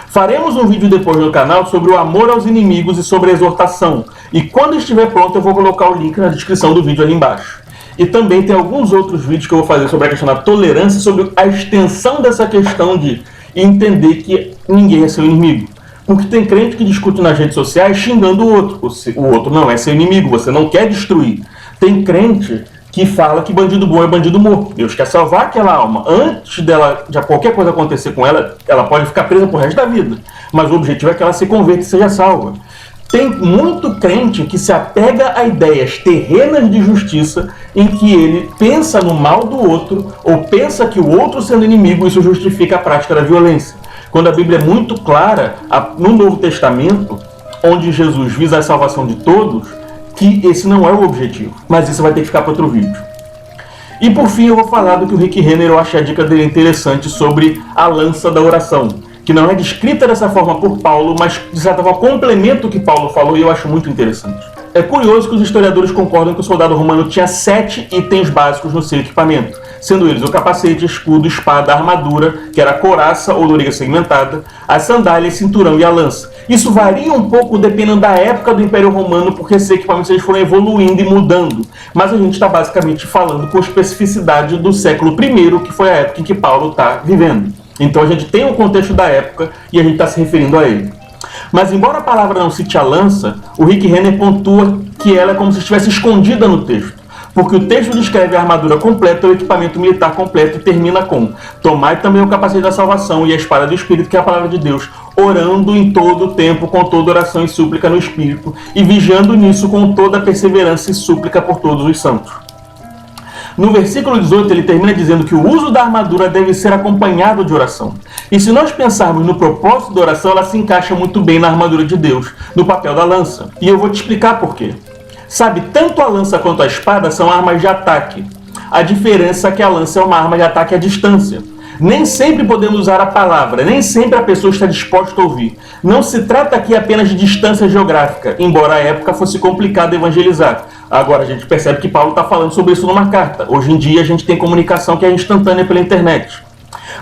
Faremos um vídeo depois no canal sobre o amor aos inimigos e sobre a exortação. E quando estiver pronto, eu vou colocar o link na descrição do vídeo ali embaixo. E também tem alguns outros vídeos que eu vou fazer sobre a questão da tolerância, sobre a extensão dessa questão de entender que ninguém é seu inimigo. Porque tem crente que discute nas redes sociais xingando o outro. O outro não é seu inimigo, você não quer destruir. Tem crente que fala que bandido bom é bandido morto. Deus quer salvar aquela alma. Antes de qualquer coisa acontecer com ela, ela pode ficar presa pro resto da vida. Mas o objetivo é que ela se converta e seja salva. Tem muito crente que se apega a ideias terrenas de justiça em que ele pensa no mal do outro ou pensa que o outro sendo inimigo, isso justifica a prática da violência. Quando a Bíblia é muito clara, no Novo Testamento, onde Jesus visa a salvação de todos, que esse não é o objetivo. Mas isso vai ter que ficar para outro vídeo. E por fim eu vou falar do que o Rick Renner, eu achei a dica dele interessante sobre a lança da oração, que não é descrita dessa forma por Paulo, mas de certa forma complementa o que Paulo falou e eu acho muito interessante. É curioso que os historiadores concordam que o soldado romano tinha 7 itens básicos no seu equipamento, sendo eles o capacete, escudo, espada, armadura, que era a couraça ou loriga segmentada, as sandálias, cinturão e a lança. Isso varia um pouco dependendo da época do Império Romano, porque esses equipamentos eles foram evoluindo e mudando. Mas a gente está basicamente falando com especificidade do século I, que foi a época em que Paulo está vivendo. Então a gente tem um contexto da época e a gente está se referindo a ele. Mas embora a palavra não cite a lança, o Rick Renner pontua que ela é como se estivesse escondida no texto. Porque o texto descreve a armadura completa, o equipamento militar completo e termina com: tomai também o capacete da salvação e a espada do Espírito, que é a palavra de Deus, orando em todo o tempo com toda oração e súplica no Espírito, e vigiando nisso com toda perseverança e súplica por todos os santos. No versículo 18 ele termina dizendo que o uso da armadura deve ser acompanhado de oração. E se nós pensarmos no propósito da oração, ela se encaixa muito bem na armadura de Deus, no papel da lança. E eu vou te explicar por quê. Sabe, tanto a lança quanto a espada são armas de ataque. A diferença é que a lança é uma arma de ataque à distância. Nem sempre podemos usar a palavra, nem sempre a pessoa está disposta a ouvir. Não se trata aqui apenas de distância geográfica, embora a época fosse complicado evangelizar. Agora a gente percebe que Paulo está falando sobre isso numa carta. Hoje em dia a gente tem comunicação que é instantânea pela internet.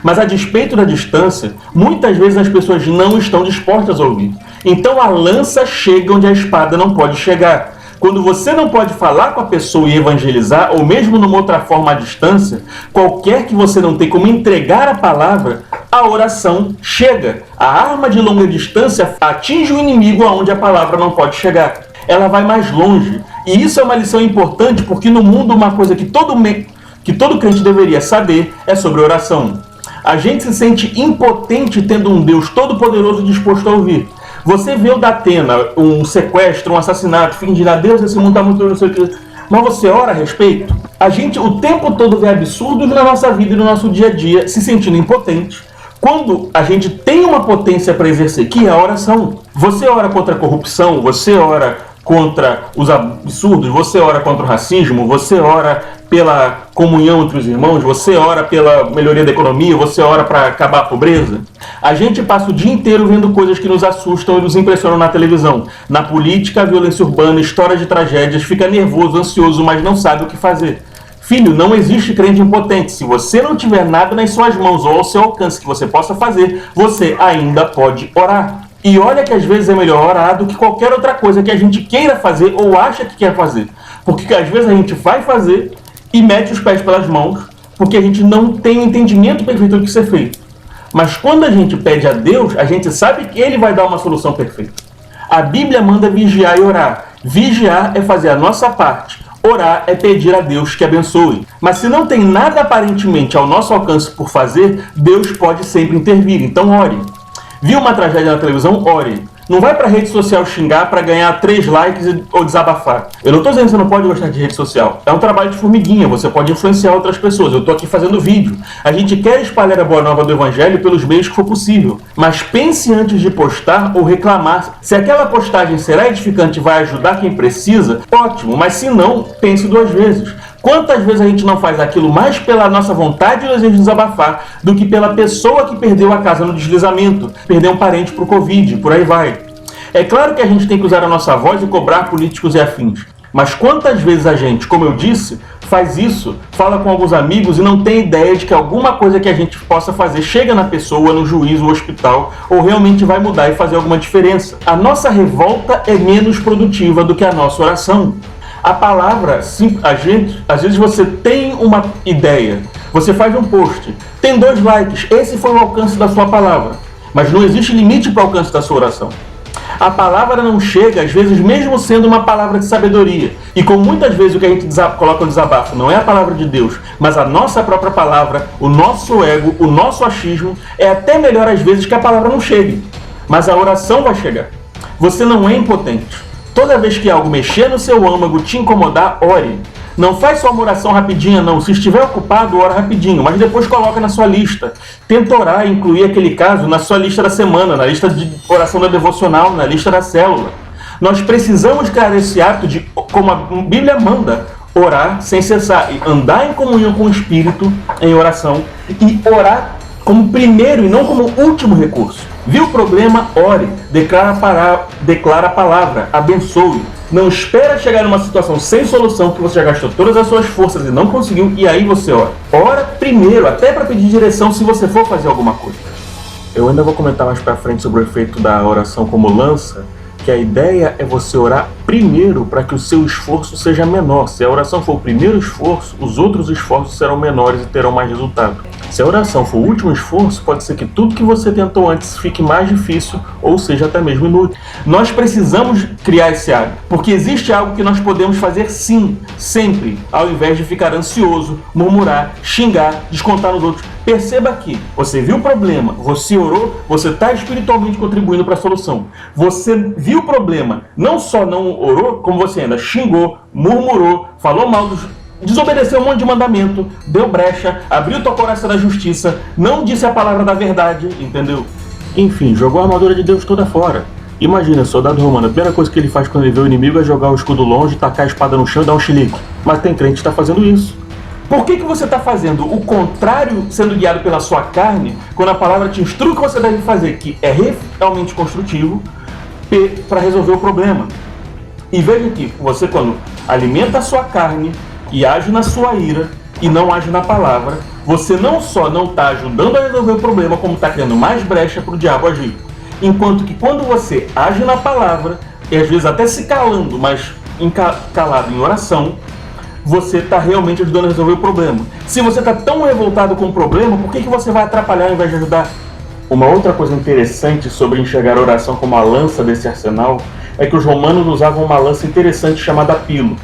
Mas a despeito da distância, muitas vezes as pessoas não estão dispostas a ouvir. Então a lança chega onde a espada não pode chegar. Quando você não pode falar com a pessoa e evangelizar, ou mesmo numa outra forma à distância, qualquer que você não tem como entregar a palavra, a oração chega. A arma de longa distância atinge o inimigo aonde a palavra não pode chegar. Ela vai mais longe. E isso é uma lição importante, porque no mundo uma coisa que todo crente deveria saber é sobre oração. A gente se sente impotente tendo um Deus todo-poderoso disposto a ouvir. Você vê o da Atena, um sequestro, um assassinato, fingindo a Deus, esse mundo está muito não sei o que. Mas você ora a respeito? A gente o tempo todo vê absurdos na nossa vida e no nosso dia a dia, se sentindo impotente. Quando a gente tem uma potência para exercer, que é a oração. Você ora contra a corrupção, você ora contra os absurdos, você ora contra o racismo, você ora pela comunhão entre os irmãos, você ora pela melhoria da economia, você ora para acabar a pobreza. A gente passa o dia inteiro vendo coisas que nos assustam e nos impressionam na televisão. Na política, violência urbana, histórias de tragédias, fica nervoso, ansioso, mas não sabe o que fazer. Filho, não existe crente impotente. Se você não tiver nada nas suas mãos ou ao seu alcance que você possa fazer, você ainda pode orar. E olha que às vezes é melhor orar do que qualquer outra coisa que a gente queira fazer ou acha que quer fazer. Porque às vezes a gente vai fazer e mete os pés pelas mãos, porque a gente não tem o entendimento perfeito do que ser feito. Mas quando a gente pede a Deus, a gente sabe que Ele vai dar uma solução perfeita. A Bíblia manda vigiar e orar. Vigiar é fazer a nossa parte. Orar é pedir a Deus que abençoe. Mas se não tem nada aparentemente ao nosso alcance por fazer, Deus pode sempre intervir. Então ore. Viu uma tragédia na televisão? Ore. Não vai pra rede social xingar para ganhar 3 likes ou desabafar. Eu não tô dizendo que você não pode gostar de rede social. É um trabalho de formiguinha, você pode influenciar outras pessoas. Eu tô aqui fazendo vídeo. A gente quer espalhar a boa nova do evangelho pelos meios que for possível. Mas pense antes de postar ou reclamar. Se aquela postagem será edificante e vai ajudar quem precisa, ótimo. Mas se não, pense 2 vezes. Quantas vezes a gente não faz aquilo mais pela nossa vontade e o desejo de desabafar do que pela pessoa que perdeu a casa no deslizamento, perdeu um parente pro Covid, por aí vai. É claro que a gente tem que usar a nossa voz e cobrar políticos e afins. Mas quantas vezes a gente, como eu disse, faz isso, fala com alguns amigos e não tem ideia de que alguma coisa que a gente possa fazer chega na pessoa, no juiz, no hospital, ou realmente vai mudar e fazer alguma diferença. A nossa revolta é menos produtiva do que a nossa oração. A palavra, às vezes você tem uma ideia, você faz um post, tem 2 likes, esse foi o alcance da sua palavra. Mas não existe limite para o alcance da sua oração. A palavra não chega, às vezes, mesmo sendo uma palavra de sabedoria. E como muitas vezes o que a gente coloca no desabafo não é a palavra de Deus, mas a nossa própria palavra, o nosso ego, o nosso achismo, é até melhor às vezes que a palavra não chegue. Mas a oração vai chegar. Você não é impotente. Toda vez que algo mexer no seu âmago, te incomodar, ore. Não faz só uma oração rapidinha, não. Se estiver ocupado, ora rapidinho, mas depois coloca na sua lista. Tenta orar e incluir aquele caso na sua lista da semana, na lista de oração da devocional, na lista da célula. Nós precisamos criar esse hábito de, como a Bíblia manda, orar sem cessar. E andar em comunhão com o Espírito em oração e orar como primeiro e não como último recurso. Viu o problema? Ore. Declara a palavra. Abençoe. Não espera chegar numa situação sem solução que você já gastou todas as suas forças e não conseguiu, e aí você ora. Ora primeiro, até para pedir direção se você for fazer alguma coisa. Eu ainda vou comentar mais para frente sobre o efeito da oração como lança, que a ideia é você orar primeiro para que o seu esforço seja menor. Se a oração for o primeiro esforço, os outros esforços serão menores e terão mais resultado. Se a oração for o último esforço, pode ser que tudo que você tentou antes fique mais difícil ou seja até mesmo inútil. Nós precisamos criar esse hábito, porque existe algo que nós podemos fazer sim, sempre, ao invés de ficar ansioso, murmurar, xingar, descontar nos outros. Perceba que você viu o problema, você orou, você está espiritualmente contribuindo para a solução. Você viu o problema, não só não orou, como você ainda xingou, murmurou, falou mal dos... desobedeceu um monte de mandamento, deu brecha, abriu tua coração da justiça, não disse a palavra da verdade, entendeu? Enfim, jogou a armadura de Deus toda fora. Imagina, soldado romano, a primeira coisa que ele faz quando ele vê o inimigo é jogar o escudo longe, tacar a espada no chão e dar um chilique. Mas tem crente que está fazendo isso. Por que você está fazendo o contrário, sendo guiado pela sua carne, quando a palavra te instrui o que você deve fazer, que é realmente construtivo, para resolver o problema? E veja que você, quando alimenta a sua carne e age na sua ira e não age na palavra, você não só não está ajudando a resolver o problema, como está criando mais brecha para o diabo agir. Enquanto que quando você age na palavra, e às vezes até se calando, mas calado em oração, você está realmente ajudando a resolver o problema. Se você está tão revoltado com o problema, por que você vai atrapalhar ao invés de ajudar? Uma outra coisa interessante sobre enxergar a oração como a lança desse arsenal é que os romanos usavam uma lança interessante chamada pilo.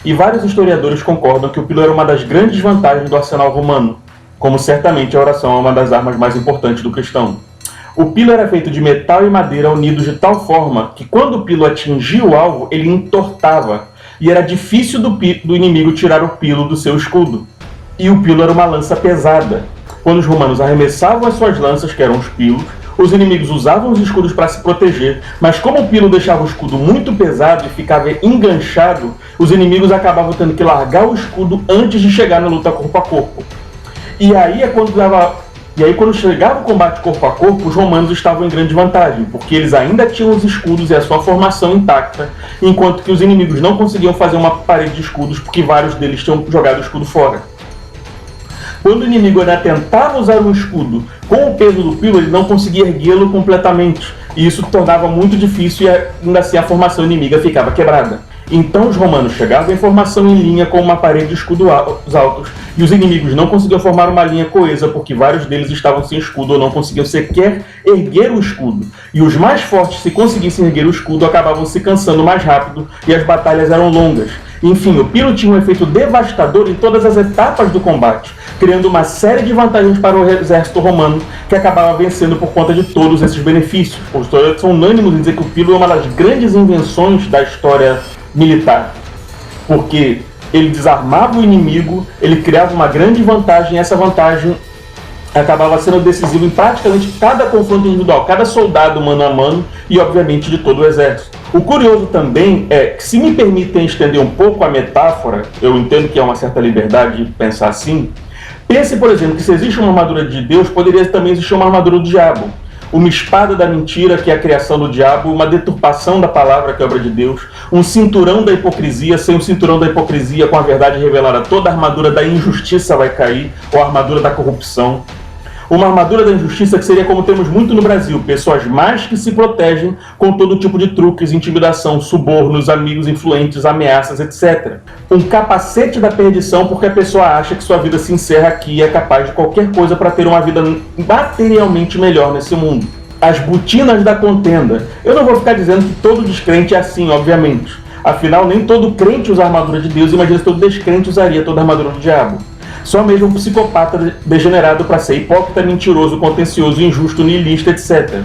E vários historiadores concordam que o pilo era uma das grandes vantagens do arsenal romano, como certamente a oração é uma das armas mais importantes do cristão. O pilo era feito de metal e madeira unidos de tal forma que quando o pilo atingia o alvo, ele entortava, e era difícil do inimigo tirar o pilo do seu escudo. E o pilo era uma lança pesada. Quando os romanos arremessavam as suas lanças, que eram os pilos, os inimigos usavam os escudos para se proteger, mas como o pilo deixava o escudo muito pesado e ficava enganchado, os inimigos acabavam tendo que largar o escudo antes de chegar na luta corpo a corpo. E aí quando chegava o combate corpo a corpo, os romanos estavam em grande vantagem, porque eles ainda tinham os escudos e a sua formação intacta, enquanto que os inimigos não conseguiam fazer uma parede de escudos porque vários deles tinham jogado o escudo fora. Quando o inimigo ainda tentava usar um escudo com o peso do pilo, ele não conseguia erguê-lo completamente, e isso tornava muito difícil e ainda assim a formação inimiga ficava quebrada. Então os romanos chegavam em formação em linha com uma parede de escudos altos, e os inimigos não conseguiam formar uma linha coesa porque vários deles estavam sem escudo ou não conseguiam sequer erguer o escudo. E os mais fortes, se conseguissem erguer o escudo, acabavam se cansando mais rápido e as batalhas eram longas. Enfim, o pilo tinha um efeito devastador em todas as etapas do combate, criando uma série de vantagens para o exército romano, que acabava vencendo por conta de todos esses benefícios. Os historiadores são unânimes em dizer que o pilo é uma das grandes invenções da história militar, porque ele desarmava o inimigo, ele criava uma grande vantagem, e essa vantagem acabava sendo decisiva em praticamente cada confronto individual, cada soldado mano a mano e obviamente de todo o exército. O curioso também é que, se me permitem estender um pouco a metáfora, eu entendo que há uma certa liberdade de pensar assim, pense, por exemplo, que se existe uma armadura de Deus, poderia também existir uma armadura do diabo. Uma espada da mentira, que é a criação do diabo, uma deturpação da palavra, que é a obra de Deus, um cinturão da hipocrisia, sem o cinturão da hipocrisia, com a verdade revelada, toda a armadura da injustiça vai cair, ou a armadura da corrupção. Uma armadura da injustiça que seria como temos muito no Brasil, pessoas más que se protegem com todo tipo de truques, intimidação, subornos, amigos influentes, ameaças, etc. Um capacete da perdição, porque a pessoa acha que sua vida se encerra aqui e é capaz de qualquer coisa para ter uma vida materialmente melhor nesse mundo. As botinas da contenda. Eu não vou ficar dizendo que todo descrente é assim, obviamente. Afinal, nem todo crente usa a armadura de Deus, imagina se todo descrente usaria toda a armadura do diabo. Só mesmo um psicopata degenerado para ser hipócrita, mentiroso, contencioso, injusto, niilista, etc.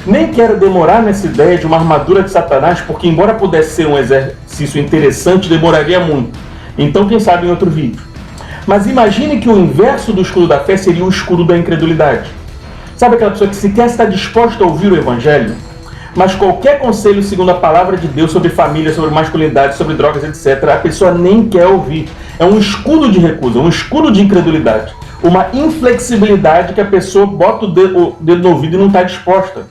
Nem quero demorar nessa ideia de uma armadura de Satanás, porque embora pudesse ser um exercício interessante, demoraria muito. Então, quem sabe em outro vídeo. Mas imagine que o inverso do escudo da fé seria o escudo da incredulidade. Sabe aquela pessoa que sequer está disposta a ouvir o evangelho? Mas qualquer conselho segundo a palavra de Deus sobre família, sobre masculinidade, sobre drogas, etc., a pessoa nem quer ouvir. É um escudo de recusa, um escudo de incredulidade. Uma inflexibilidade que a pessoa bota o dedo no ouvido e não está disposta.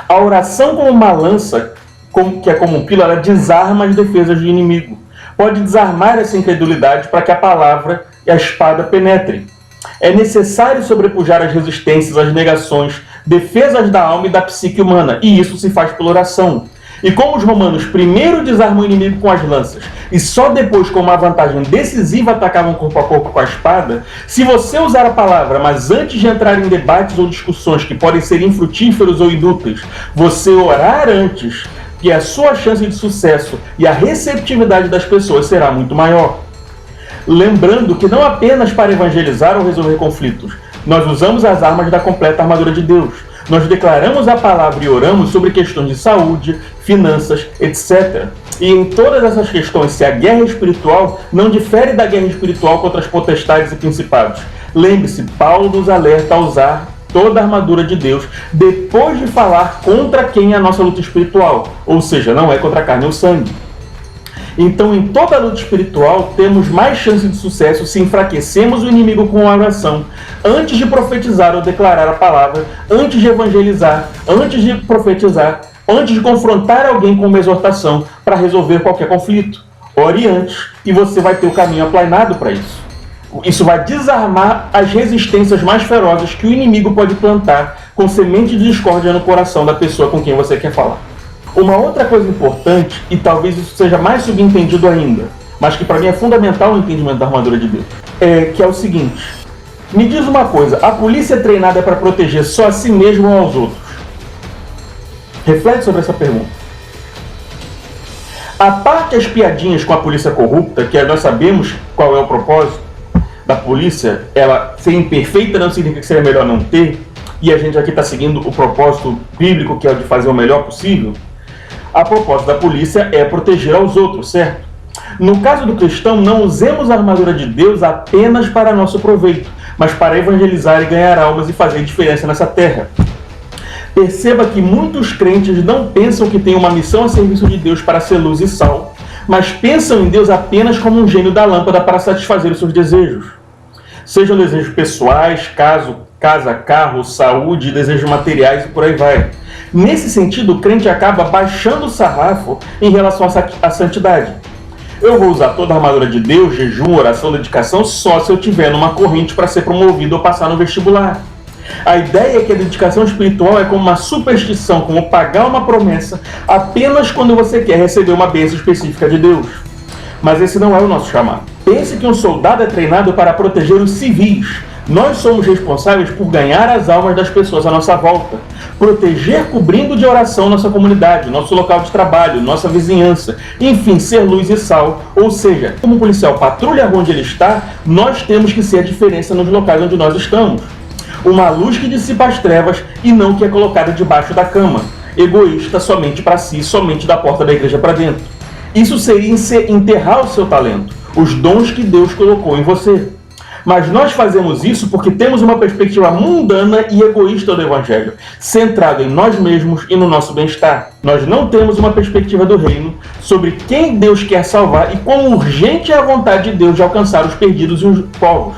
A oração como uma lança, que é como um pilo, ela desarma as defesas do inimigo. Pode desarmar essa incredulidade para que a palavra e a espada penetrem. É necessário sobrepujar as resistências, as negações, defesas da alma e da psique humana, e isso se faz pela oração. E como os romanos primeiro desarmam o inimigo com as lanças e só depois, com uma vantagem decisiva, atacavam corpo a corpo com a espada, se você usar a palavra, mas antes de entrar em debates ou discussões que podem ser infrutíferos ou inúteis, você orar antes, que a sua chance de sucesso e a receptividade das pessoas será muito maior. Lembrando que não apenas para evangelizar ou resolver conflitos, nós usamos as armas da completa armadura de Deus. Nós declaramos a palavra e oramos sobre questões de saúde, finanças, etc. E em todas essas questões, se a guerra espiritual não difere da guerra espiritual contra as potestades e principados. Lembre-se, Paulo nos alerta a usar toda a armadura de Deus depois de falar contra quem é a nossa luta espiritual. Ou seja, não é contra a carne ou sangue. Então, em toda a luta espiritual, temos mais chance de sucesso se enfraquecemos o inimigo com a oração, antes de profetizar ou declarar a palavra, antes de evangelizar, antes de profetizar, antes de confrontar alguém com uma exortação para resolver qualquer conflito. Ore antes e você vai ter o caminho aplainado para isso. Isso vai desarmar as resistências mais ferozes que o inimigo pode plantar com semente de discórdia no coração da pessoa com quem você quer falar. Uma outra coisa importante, e talvez isso seja mais subentendido ainda, mas que para mim é fundamental no entendimento da armadura de Deus, é o seguinte: me diz uma coisa, a polícia é treinada para proteger só a si mesmo ou aos outros? Reflete sobre essa pergunta. A parte as piadinhas com a polícia corrupta, que nós sabemos qual é o propósito da polícia, ela ser imperfeita não significa que seria melhor não ter, e a gente aqui está seguindo o propósito bíblico, que é o de fazer o melhor possível. A propósito da polícia é proteger aos outros, certo? No caso do cristão, não usemos a armadura de Deus apenas para nosso proveito, mas para evangelizar e ganhar almas e fazer diferença nessa terra. Perceba que muitos crentes não pensam que têm uma missão a serviço de Deus para ser luz e sal, mas pensam em Deus apenas como um gênio da lâmpada para satisfazer os seus desejos. Sejam desejos pessoais, casa, carro, saúde, desejos materiais e por aí vai. Nesse sentido, o crente acaba baixando o sarrafo em relação à santidade. Eu vou usar toda a armadura de Deus, jejum, oração, dedicação, só se eu tiver numa corrente para ser promovido ou passar no vestibular. A ideia é que a dedicação espiritual é como uma superstição, como pagar uma promessa apenas quando você quer receber uma bênção específica de Deus. Mas esse não é o nosso chamado. Pense que um soldado é treinado para proteger os civis. Nós somos responsáveis por ganhar as almas das pessoas à nossa volta, proteger cobrindo de oração nossa comunidade, nosso local de trabalho, nossa vizinhança, enfim, ser luz e sal. Ou seja, como o policial patrulha onde ele está, nós temos que ser a diferença nos locais onde nós estamos. Uma luz que dissipa as trevas e não que é colocada debaixo da cama, egoísta somente para si, somente da porta da igreja para dentro. Isso seria enterrar o seu talento, os dons que Deus colocou em você. Mas nós fazemos isso porque temos uma perspectiva mundana e egoísta do Evangelho, centrado em nós mesmos e no nosso bem-estar. Nós não temos uma perspectiva do reino sobre quem Deus quer salvar e quão urgente é a vontade de Deus de alcançar os perdidos e os povos,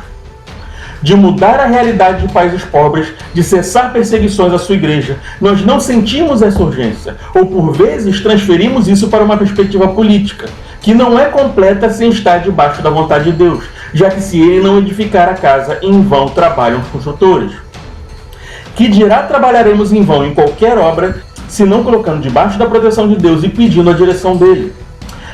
de mudar a realidade de países pobres, de cessar perseguições à sua igreja. Nós não sentimos essa urgência, ou por vezes transferimos isso para uma perspectiva política, que não é completa sem estar debaixo da vontade de Deus, já que se ele não edificar a casa, em vão trabalham os construtores. Que dirá trabalharemos em vão em qualquer obra, se não colocando debaixo da proteção de Deus e pedindo a direção dele?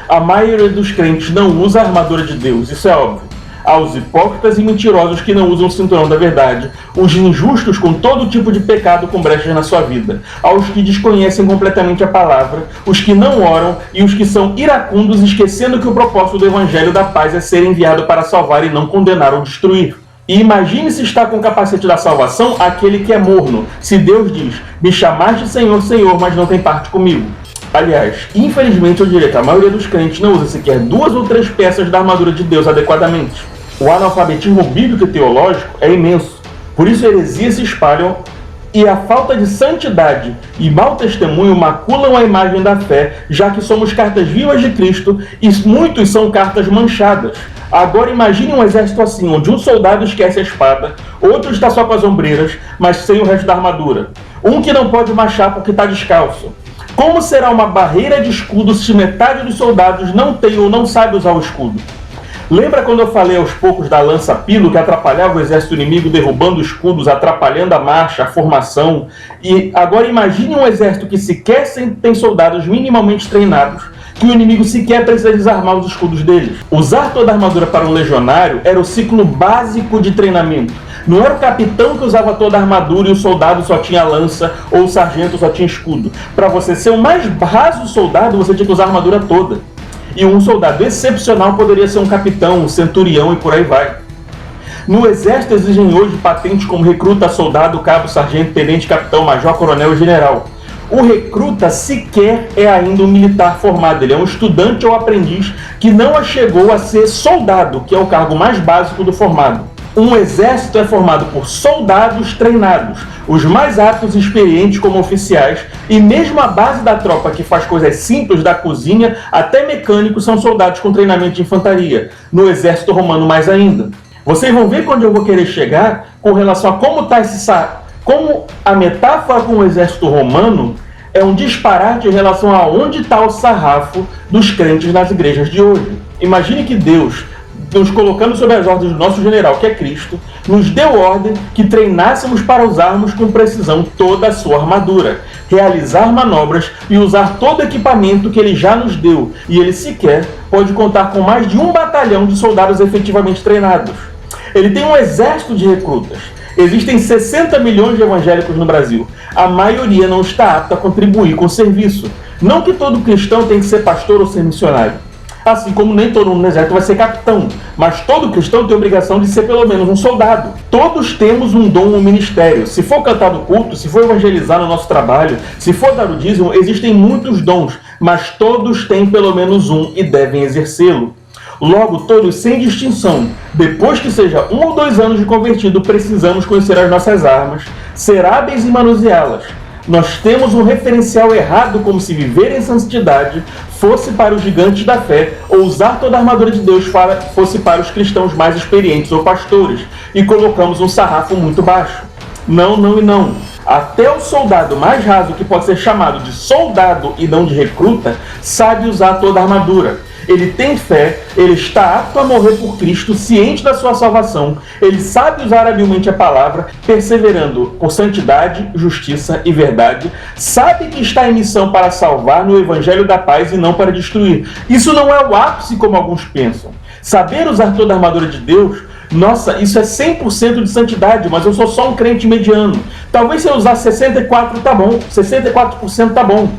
A maioria dos crentes não usa a armadura de Deus, isso é óbvio. Aos hipócritas e mentirosos que não usam o cinturão da verdade, os injustos com todo tipo de pecado com brechas na sua vida, aos que desconhecem completamente a palavra, os que não oram e os que são iracundos, esquecendo que o propósito do Evangelho da paz é ser enviado para salvar e não condenar ou destruir. E imagine se está com o capacete da salvação aquele que é morno, se Deus diz: me chamaste Senhor, Senhor, mas não tem parte comigo. Aliás, infelizmente eu diria que a maioria dos crentes não usa sequer 2 ou 3 peças da armadura de Deus adequadamente. O analfabetismo bíblico e teológico é imenso, por isso heresias se espalham e a falta de santidade e mau testemunho maculam a imagem da fé, já que somos cartas vivas de Cristo e muitos são cartas manchadas. Agora imagine um exército assim, onde um soldado esquece a espada, outro está só com as ombreiras, mas sem o resto da armadura. Um que não pode marchar porque está descalço. Como será uma barreira de escudo se metade dos soldados não tem ou não sabe usar o escudo? Lembra quando eu falei aos poucos da lança-pilo que atrapalhava o exército inimigo derrubando escudos, atrapalhando a marcha, a formação? E agora imagine um exército que sequer tem soldados minimamente treinados, que o inimigo sequer precisa desarmar os escudos deles. Usar toda a armadura para um legionário era o ciclo básico de treinamento. Não era o capitão que usava toda a armadura e o soldado só tinha lança, ou o sargento só tinha escudo. Para você ser o mais raso soldado, você tinha que usar a armadura toda. E um soldado excepcional poderia ser um capitão, um centurião e por aí vai. No exército exigem hoje patentes como recruta, soldado, cabo, sargento, tenente, capitão, major, coronel e general. O recruta sequer é ainda um militar formado, ele é um estudante ou aprendiz que não chegou a ser soldado, que é o cargo mais básico do formado. Um exército é formado por soldados treinados. os mais aptos e experientes como oficiais, e mesmo a base da tropa que faz coisas simples da cozinha até mecânicos são soldados com treinamento de infantaria, no exército romano mais ainda. Vocês vão ver quando eu vou querer chegar com relação a como a metáfora com o exército romano é um disparate em relação a onde está o sarrafo dos crentes nas igrejas de hoje. Imagine que Deus, nos colocando sob as ordens do nosso general, que é Cristo, nos deu ordem que treinássemos para usarmos com precisão toda a sua armadura, realizar manobras e usar todo o equipamento que ele já nos deu, e ele sequer pode contar com mais de um batalhão de soldados efetivamente treinados. Ele tem um exército de recrutas. Existem 60 milhões de evangélicos no Brasil. A maioria não está apta a contribuir com o serviço. Não que todo cristão tem que ser pastor ou ser missionário. Assim como nem todo mundo no exército vai ser capitão, mas todo cristão tem a obrigação de ser pelo menos um soldado. Todos temos um dom, um ministério. Se for cantar no culto, se for evangelizar no nosso trabalho, se for dar o dízimo, existem muitos dons, mas todos têm pelo menos um e devem exercê-lo. Logo, todos sem distinção, depois que seja 1 ou 2 anos de convertido, precisamos conhecer as nossas armas, ser hábeis em manuseá-las. Nós temos um referencial errado, como se viver em santidade fosse para os gigantes da fé, ou usar toda a armadura de Deus fosse para os cristãos mais experientes ou pastores, e colocamos um sarrafo muito baixo. Não, não e não. Até o soldado mais raso, que pode ser chamado de soldado e não de recruta, sabe usar toda a armadura. Ele tem fé, ele está apto a morrer por Cristo, ciente da sua salvação, ele sabe usar habilmente a palavra, perseverando por santidade, justiça e verdade, sabe que está em missão para salvar no evangelho da paz e não para destruir. Isso não é o ápice como alguns pensam. Saber usar toda a armadura de Deus, nossa, isso é 100% de santidade, mas eu sou só um crente mediano. Talvez se eu usar 64% tá bom, 64% tá bom.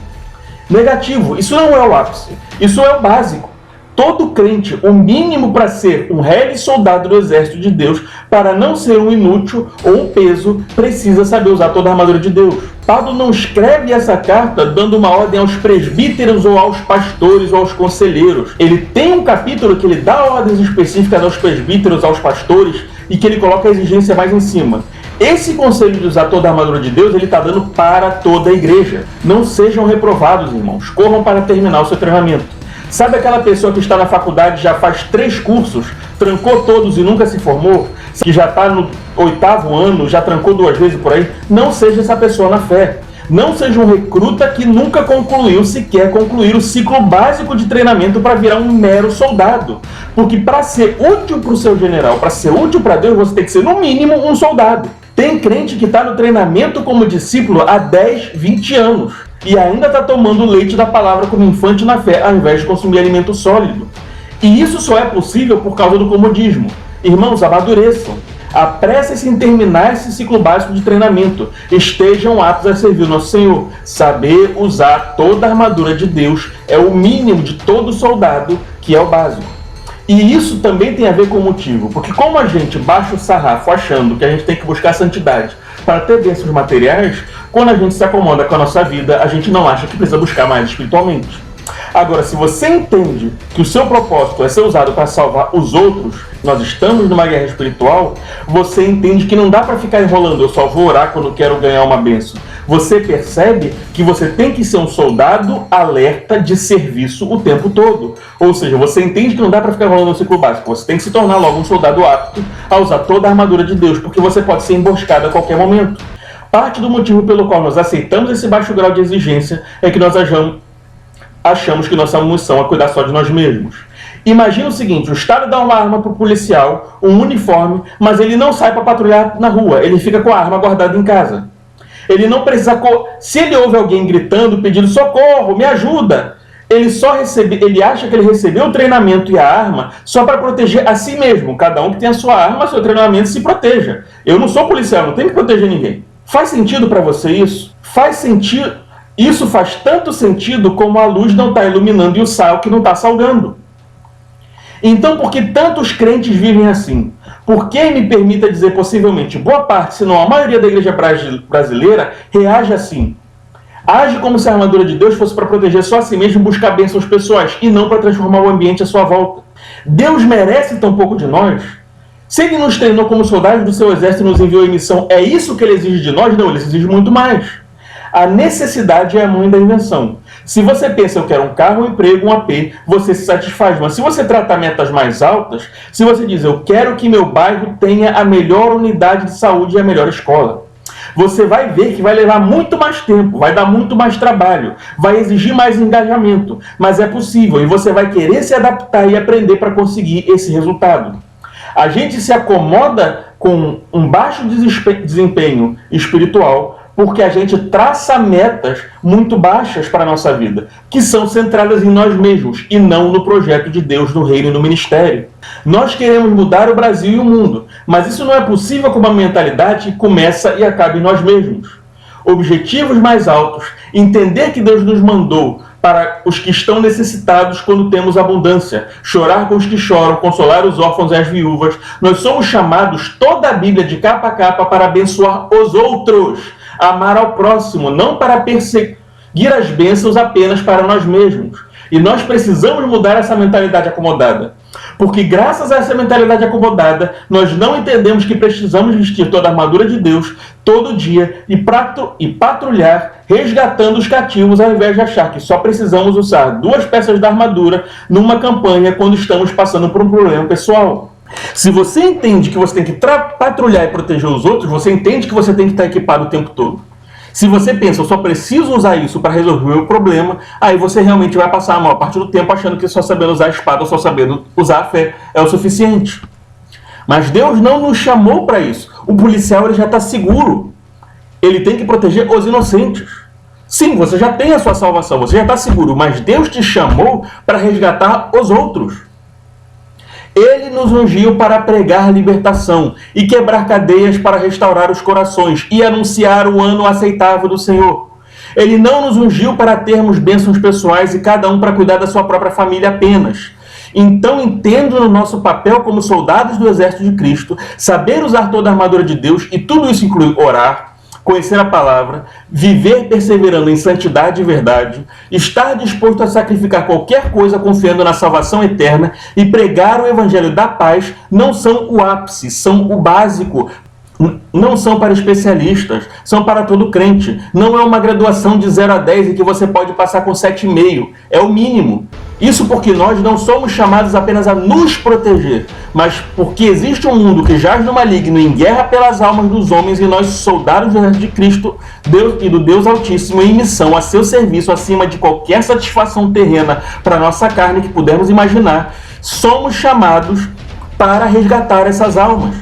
Negativo, isso não é o ápice, isso é o básico. Todo crente, o mínimo para ser um real soldado do exército de Deus, para não ser um inútil ou um peso, precisa saber usar toda a armadura de Deus. Paulo não escreve essa carta dando uma ordem aos presbíteros ou aos pastores ou aos conselheiros. Ele tem um capítulo que ele dá ordens específicas aos presbíteros, aos pastores, e que ele coloca a exigência mais em cima. Esse conselho de usar toda a armadura de Deus, ele está dando para toda a igreja. Não sejam reprovados, irmãos. Corram para terminar o seu treinamento. Sabe aquela pessoa que está na faculdade, já faz 3 cursos, trancou todos e nunca se formou? Que já está no 8º ano, já trancou 2 vezes por aí? Não seja essa pessoa na fé. Não seja um recruta que nunca concluiu, sequer concluir o ciclo básico de treinamento para virar um mero soldado. Porque para ser útil para o seu general, para ser útil para Deus, você tem que ser no mínimo um soldado. Tem crente que está no treinamento como discípulo há 10, 20 anos. E ainda está tomando leite da palavra como infante na fé, ao invés de consumir alimento sólido. E isso só é possível por causa do comodismo. Irmãos, amadureçam. Apressem-se em terminar esse ciclo básico de treinamento. Estejam aptos a servir o nosso Senhor. Saber usar toda a armadura de Deus é o mínimo de todo soldado, que é o básico. E isso também tem a ver com o motivo, porque como a gente baixa o sarrafo achando que a gente tem que buscar santidade para ter bênçãos materiais, quando a gente se acomoda com a nossa vida, a gente não acha que precisa buscar mais espiritualmente. Agora, se você entende que o seu propósito é ser usado para salvar os outros, nós estamos numa guerra espiritual, você entende que não dá para ficar enrolando, eu só vou orar quando quero ganhar uma bênção. Você percebe que você tem que ser um soldado alerta de serviço o tempo todo. Ou seja, você entende que não dá para ficar enrolando no ciclo básico, você tem que se tornar logo um soldado apto a usar toda a armadura de Deus, porque você pode ser emboscado a qualquer momento. Parte do motivo pelo qual nós aceitamos esse baixo grau de exigência é que nós achamos que nossa missão é cuidar só de nós mesmos. Imagina o seguinte, o Estado dá uma arma para o policial, um uniforme, mas ele não sai para patrulhar na rua, ele fica com a arma guardada em casa. Ele não precisa... Se ele ouve alguém gritando, pedindo socorro, me ajuda, ele acha que ele recebeu o treinamento e a arma só para proteger a si mesmo. Cada um que tem a sua arma, seu treinamento, se proteja. Eu não sou policial, não tenho que proteger ninguém. Faz sentido para você isso? Faz sentido... Isso faz tanto sentido como a luz não está iluminando e o sal que não está salgando. Então, por que tantos crentes vivem assim? Por que, me permita dizer, possivelmente, boa parte, se não a maioria da igreja brasileira, reage assim? Age como se a armadura de Deus fosse para proteger só a si mesmo e buscar bênçãos pessoais, e não para transformar o ambiente à sua volta. Deus merece tão pouco de nós? Se ele nos treinou como soldados do seu exército e nos enviou em missão, é isso que ele exige de nós? Não, ele exige muito mais. A necessidade é a mãe da invenção. Se você pensa, eu quero um carro, um emprego, um AP, você se satisfaz. Mas se você trata metas mais altas, se você diz, eu quero que meu bairro tenha a melhor unidade de saúde e a melhor escola, você vai ver que vai levar muito mais tempo, vai dar muito mais trabalho, vai exigir mais engajamento, mas é possível e você vai querer se adaptar e aprender para conseguir esse resultado. A gente se acomoda com um baixo desempenho espiritual porque a gente traça metas muito baixas para a nossa vida, que são centradas em nós mesmos e não no projeto de Deus, no reino e no ministério. Nós queremos mudar o Brasil e o mundo, mas isso não é possível com uma mentalidade que começa e acaba em nós mesmos. Objetivos mais altos, entender que Deus nos mandou para os que estão necessitados quando temos abundância, chorar com os que choram, consolar os órfãos e as viúvas. Nós somos chamados, toda a Bíblia de capa a capa, para abençoar os outros, amar ao próximo, não para perseguir as bênçãos apenas para nós mesmos. E nós precisamos mudar essa mentalidade acomodada. Porque graças a essa mentalidade acomodada, nós não entendemos que precisamos vestir toda a armadura de Deus todo dia e patrulhar resgatando os cativos, ao invés de achar que só precisamos usar 2 peças da armadura numa campanha quando estamos passando por um problema pessoal. Se você entende que você tem que patrulhar e proteger os outros, você entende que você tem que estar equipado o tempo todo. Se você pensa, eu só preciso usar isso para resolver o meu problema, aí você realmente vai passar a maior parte do tempo achando que só sabendo usar a espada ou só sabendo usar a fé é o suficiente. Mas Deus não nos chamou para isso. O policial ele já está seguro. Ele tem que proteger os inocentes. Sim, você já tem a sua salvação, você já está seguro, mas Deus te chamou para resgatar os outros. Ele nos ungiu para pregar libertação e quebrar cadeias para restaurar os corações e anunciar o ano aceitável do Senhor. Ele não nos ungiu para termos bênçãos pessoais e cada um para cuidar da sua própria família apenas. Então, entendo no nosso papel como soldados do exército de Cristo, saber usar toda a armadura de Deus, e tudo isso inclui orar, conhecer a palavra, viver perseverando em santidade e verdade, estar disposto a sacrificar qualquer coisa confiando na salvação eterna e pregar o evangelho da paz não são o ápice, são o básico. Não são para especialistas, são para todo crente. Não é uma graduação de 0 a 10 em que você pode passar com 7,5. É o mínimo. Isso porque nós não somos chamados apenas a nos proteger, mas porque existe um mundo que jaz no maligno em guerra pelas almas dos homens e nós, soldados de Cristo Deus e do Deus Altíssimo, em missão a seu serviço acima de qualquer satisfação terrena para a nossa carne que pudermos imaginar, somos chamados para resgatar essas almas.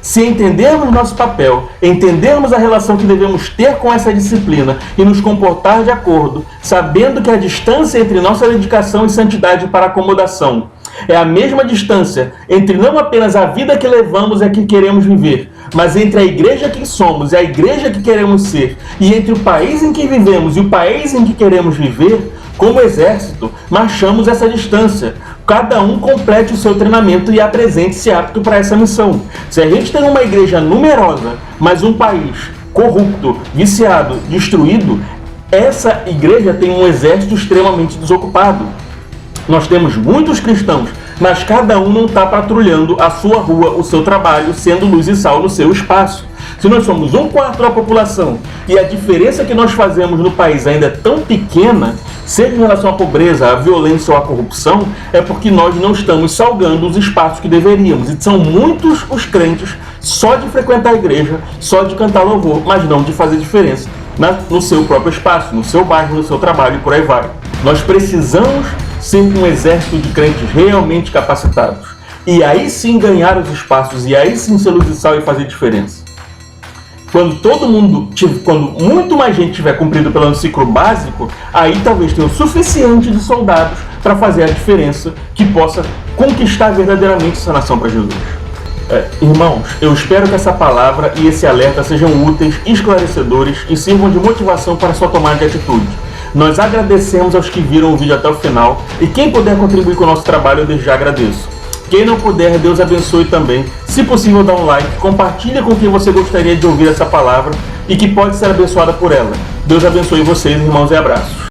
Se entendermos nosso papel, entendermos a relação que devemos ter com essa disciplina e nos comportar de acordo, sabendo que a distância entre nossa dedicação e santidade para acomodação é a mesma distância entre não apenas a vida que levamos e a que queremos viver, mas entre a igreja que somos e a igreja que queremos ser, e entre o país em que vivemos e o país em que queremos viver, como exército, marchamos essa distância. Cada um complete o seu treinamento e apresente-se apto para essa missão. Se a gente tem uma igreja numerosa, mas um país corrupto, viciado, destruído, essa igreja tem um exército extremamente desocupado. Nós temos muitos cristãos, mas cada um não está patrulhando a sua rua, o seu trabalho, sendo luz e sal no seu espaço. Se nós somos 1/4 da população e a diferença que nós fazemos no país ainda é tão pequena, seja em relação à pobreza, à violência ou à corrupção, é porque nós não estamos salgando os espaços que deveríamos. E são muitos os crentes só de frequentar a igreja, só de cantar louvor, mas não de fazer diferença no seu próprio espaço, no seu bairro, no seu trabalho e por aí vai. Nós precisamos ser um exército de crentes realmente capacitados. E aí sim ganhar os espaços, e aí sim ser luz e sal e fazer diferença. Quando muito mais gente tiver cumprido pelo ciclo básico, aí talvez tenha o suficiente de soldados para fazer a diferença que possa conquistar verdadeiramente essa nação para Jesus. Irmãos, eu espero que essa palavra e esse alerta sejam úteis, esclarecedores e sirvam de motivação para a sua tomada de atitude. Nós agradecemos aos que viram o vídeo até o final e quem puder contribuir com o nosso trabalho, eu desde já agradeço. Quem não puder, Deus abençoe também. Se possível, dá um like, compartilha com quem você gostaria de ouvir essa palavra e que pode ser abençoada por ela. Deus abençoe vocês, irmãos, e abraços.